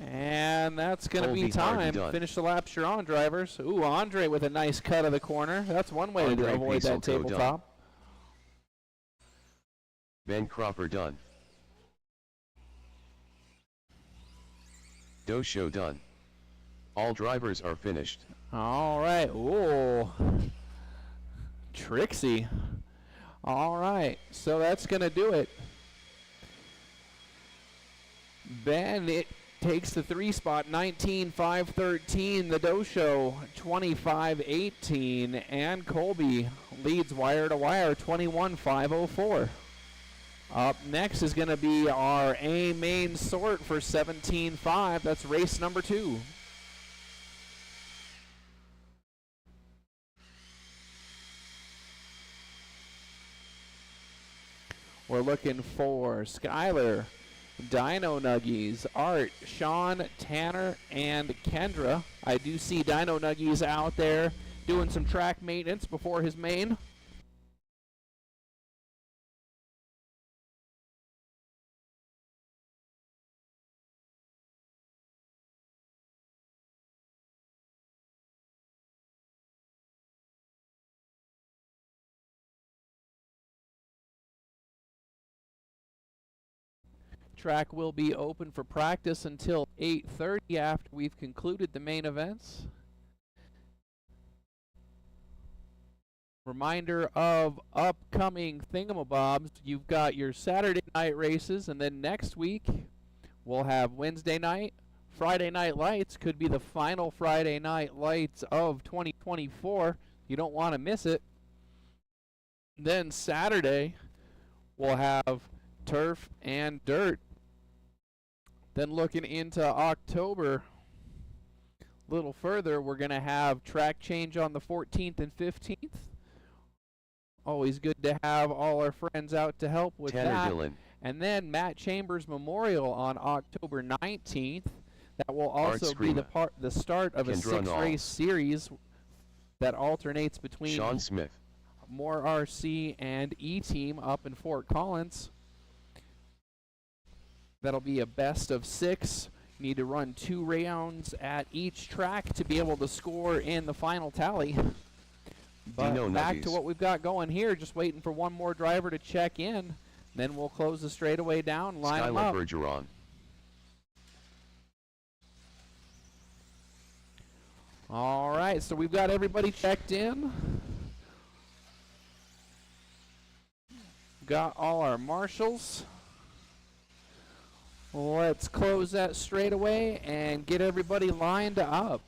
And that's going to be time. Finish the laps you're on, drivers. Ooh, Andre with a nice cut of the corner. That's one way to avoid that tabletop. Ben Cropper done. Doe Show done. All drivers are finished. All right. Ooh. Trixie. All right. So that's going to do it. Ben, it takes the 3 spot, 19.513. The Doe Show, 25.18. And Colby leads wire to wire, 21.504. Up next is going to be our A main sort for 17.5. That's race number 2. We're looking for Skylar, Dino Nuggies, Art, Sean, Tanner, and Kendra. I do see Dino Nuggies out there doing some track maintenance before his main. Track will be open for practice until 8:30 after we've concluded the main events. Reminder of upcoming thingamabobs. You've got your Saturday night races, and then next week we'll have Wednesday night. Friday Night Lights could be the final Friday Night Lights of 2024. You don't want to miss it. Then Saturday we'll have turf and dirt. Then looking into October a little further, we're going to have track change on the 14th and 15th. Always good to have all our friends out to help with Tanner that. Dillon. And then Matt Chambers Memorial on October 19th. That will also be the start of a 6-race series that alternates between Sean Smith, MHOR RC and E-Team up in Fort Collins. That'll be a best of 6. You need to run 2 rounds at each track to be able to score in the final tally. But back to what we've got going here, just waiting for one more driver to check in. Then we'll close the straightaway down, line them up. Bergeron. All right, so we've got everybody checked in. Got all our marshals. Let's close that straightaway and get everybody lined up.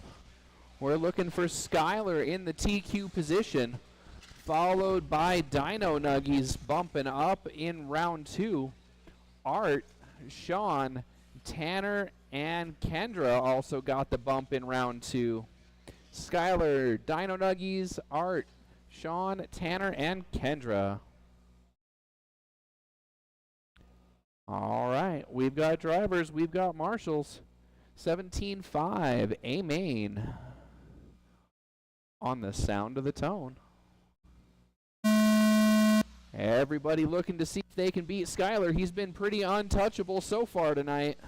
We're looking for Skylar in the TQ position, followed by Dino Nuggies bumping up in round 2. Art, Sean, Tanner, and Kendra also got the bump in round 2. Skylar, Dino Nuggies, Art, Sean, Tanner, and Kendra. All right, we've got drivers, we've got marshals. 17-5, A-Main on the sound of the tone. Everybody looking to see if they can beat Skylar. He's been pretty untouchable so far tonight.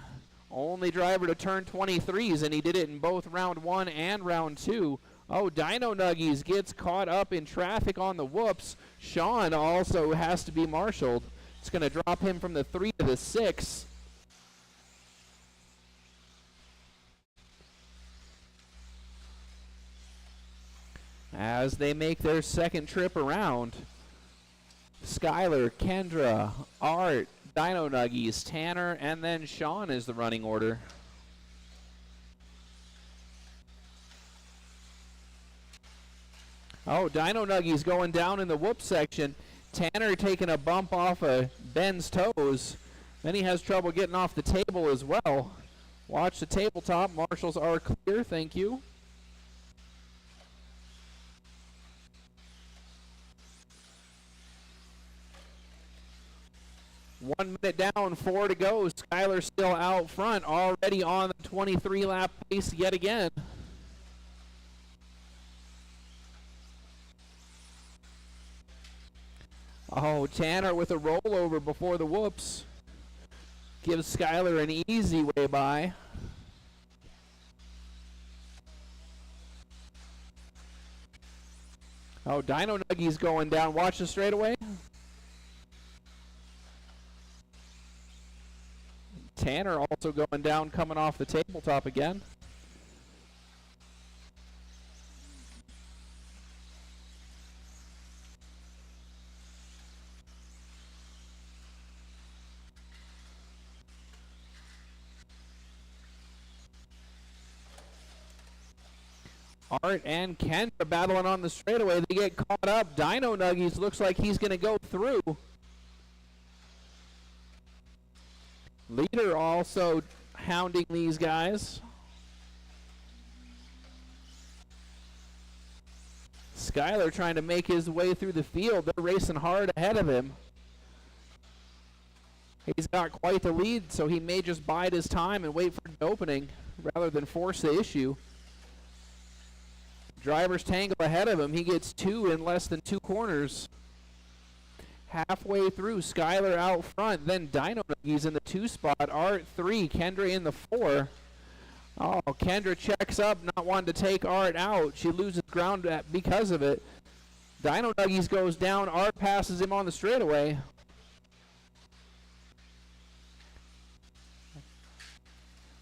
Only driver to turn 23s, and he did it in both round 1 and round 2. Oh, Dino Nuggies gets caught up in traffic on the whoops. Sean also has to be marshaled. It's going to drop him from the 3 to the 6. As they make their second trip around, Skylar, Kendra, Art, Dino Nuggies, Tanner, and then Sean is the running order. Oh, Dino Nuggies going down in the whoop section. Tanner taking a bump off of Ben's toes. Then he has trouble getting off the table as well. Watch the tabletop. Marshals are clear. Thank you. One minute down, 4 to go. Skylar still out front, already on the 23-lap pace yet again. Oh, Tanner with a rollover before the whoops. Gives Skylar an easy way by. Oh, Dino Nuggies going down. Watch the straightaway. Tanner also going down, coming off the tabletop again. Art and Kendra battling on the straightaway. They get caught up. Dino Nuggies looks like he's going to go through. Leader also hounding these guys. Skylar trying to make his way through the field. They're racing hard ahead of him. He's got quite the lead, so he may just bide his time and wait for an opening rather than force the issue. Drivers tangle ahead of him. He gets 2 in less than 2 corners. Halfway through, Skylar out front. Then Dino Nuggies in the 2 spot. Art 3, Kendra in the 4. Oh, Kendra checks up, not wanting to take Art out. She loses ground because of it. Dino Nuggies goes down. Art passes him on the straightaway.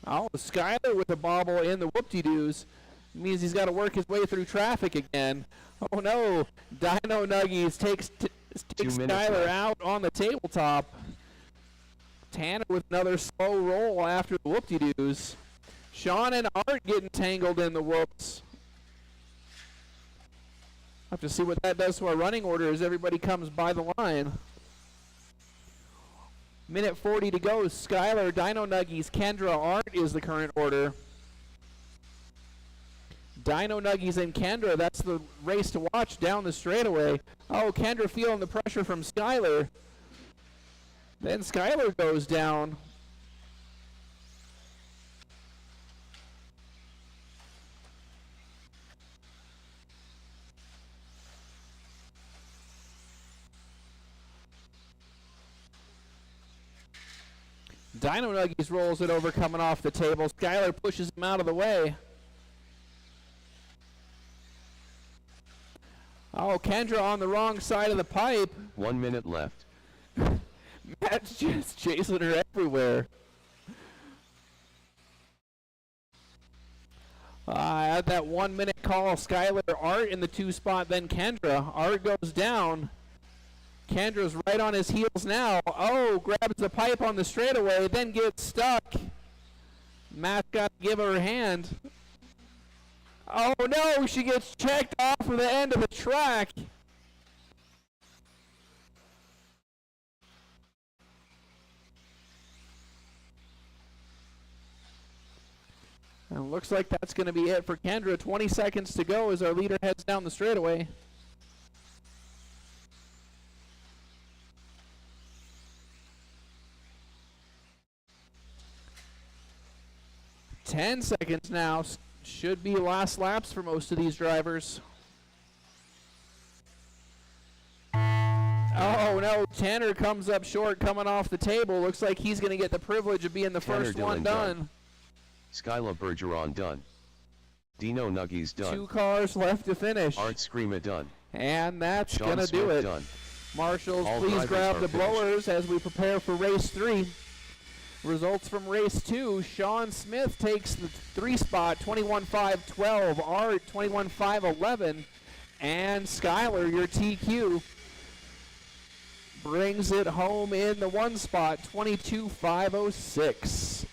Oh, Skylar with a bobble in the whoop-de-doos. Means he's got to work his way through traffic again. Oh no, Dino Nuggies takes Skylar out on the tabletop. Tanner with another slow roll after the whoop-de-doos. Sean and Art getting tangled in the whoops. Have to see what that does to our running order as everybody comes by the line. Minute 40 to go. Skylar, Dino Nuggies, Kendra, Art is the current order. Dino Nuggies and Kendra, that's the race to watch down the straightaway. Oh, Kendra feeling the pressure from Skylar. Then Skyler goes down. Dino Nuggies rolls it over coming off the table. Skyler pushes him out of the way. Oh, Kendra on the wrong side of the pipe. 1 minute left. Matt's just chasing her everywhere. At that 1 minute call, Skyler, Art in the 2 spot, then Kendra. Art goes down. Kendra's right on his heels now. Oh, grabs the pipe on the straightaway, then gets stuck. Matt's got to give her a hand. Oh no, she gets checked off of the end of the track. And looks like that's going to be it for Kendra. 20 seconds to go as our leader heads down the straightaway. Ten seconds now. Should be last laps for most of these drivers. Oh no, Tanner comes up short coming off the table. Looks like he's going to get the privilege of being the first one done. Skyla Bergeron done. Dino Nuggies done. 2 cars left to finish. Art Screama done. And that's Sean going to do Smith it. Done. Marshals, All please drivers grab are the finished. blowers as we prepare for race 3. Results from race 2, Sean Smith takes the 3 spot, 21.5.12. Art, 21.5.11. And Skyler, your TQ, brings it home in the 1 spot, 22.5.06.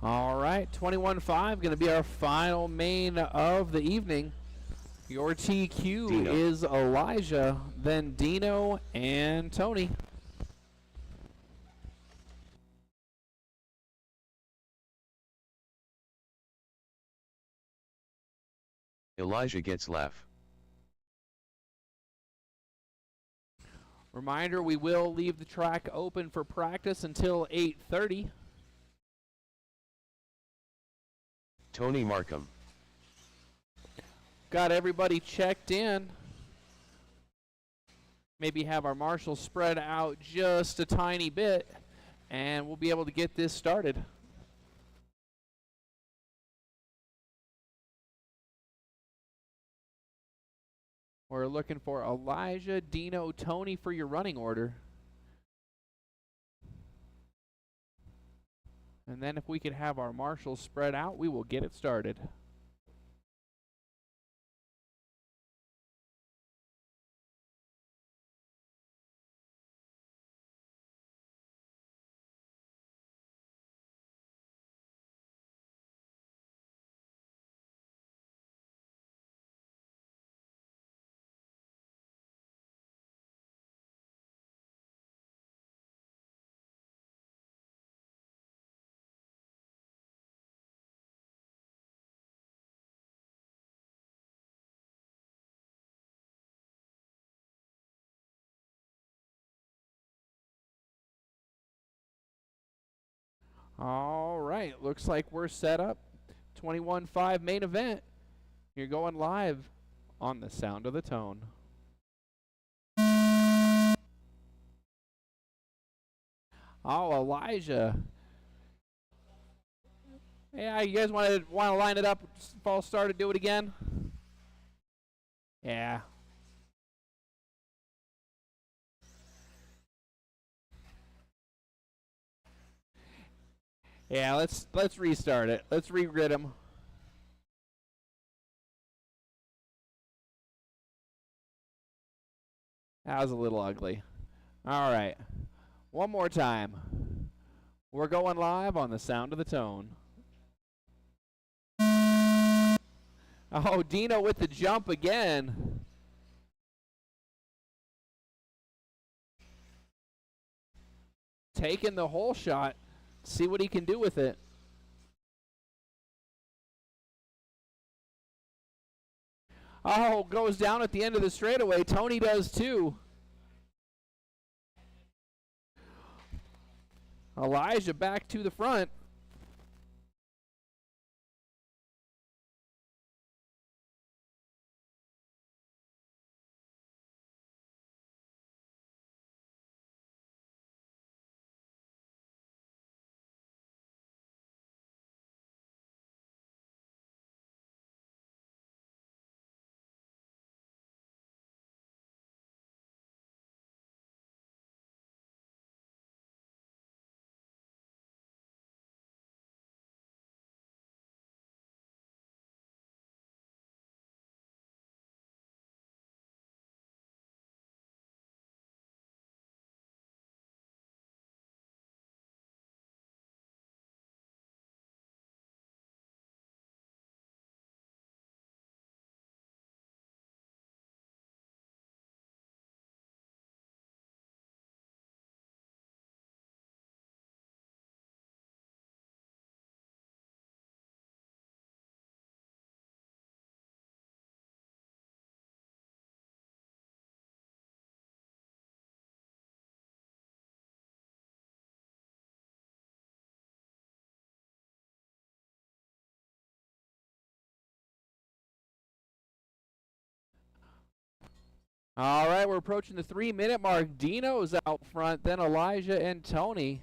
All right, 21.5 going to be our final main of the evening. Your TQ Dino. is Elijah, then Dino and Tony. Elijah gets laugh. Reminder, we will leave the track open for practice until 8:30. Tony Markham. Got everybody checked in. Maybe have our marshals spread out just a tiny bit, and we'll be able to get this started. We're looking for Elijah, Dino, Tony for your running order. And then if we could have our marshals spread out, we will get it started. All right, looks like we're set up. 21.5 main event. You're going live on the Sound of the Tone. Oh, Elijah. Yeah, you guys want to line it up, false start, and do it again? Yeah. Yeah, let's restart it. Let's regrid them. That was a little ugly. All right. One more time. We're going live on the Sound of the Tone. Oh, Dino with the jump again. Taking the whole shot. See what he can do with it. Oh, goes down at the end of the straightaway. Tony does too. Elijah back to the front. All right, we're approaching the 3-minute mark. Dino's out front, then Elijah and Tony.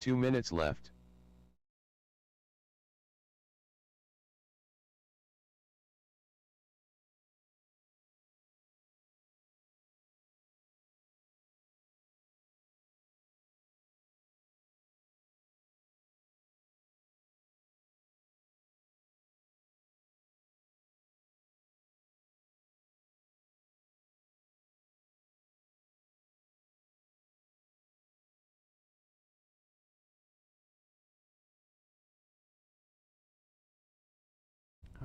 Two minutes left.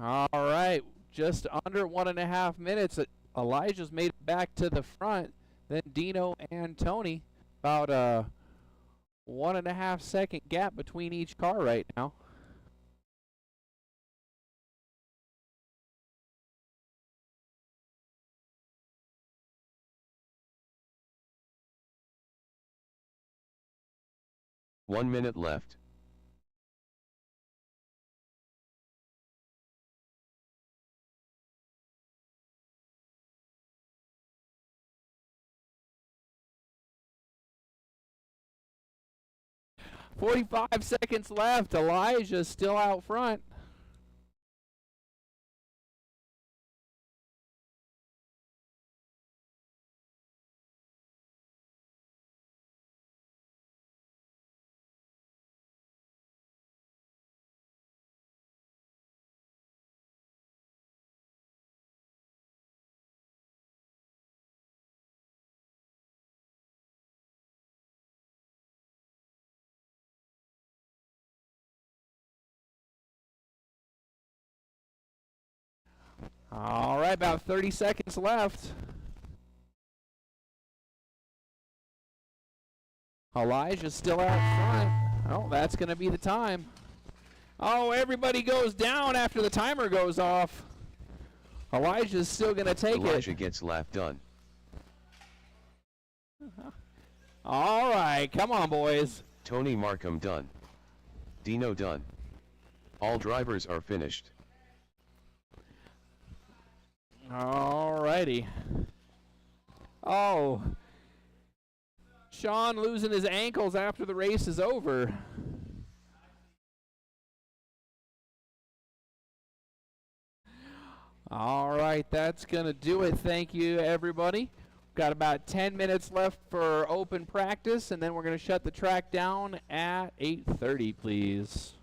All right, just under 1.5 minutes. Elijah's made it back to the front. Then Dino and Tony. About a 1.5 second gap between each car right now. One minute left. .45 seconds left. Elijah's still out front. All right, about 30 seconds left. Elijah's still out front. Oh, that's going to be the time. Oh, everybody goes down after the timer goes off. Elijah's still going to take it. Elijah gets lap done. All right, come on, boys. Tony Markham done. Dino done. All drivers are finished. All righty. Oh. Sean losing his ankles after the race is over. All right, that's going to do it. Thank you, everybody. Got about 10 minutes left for open practice, and then we're going to shut the track down at 8:30, please.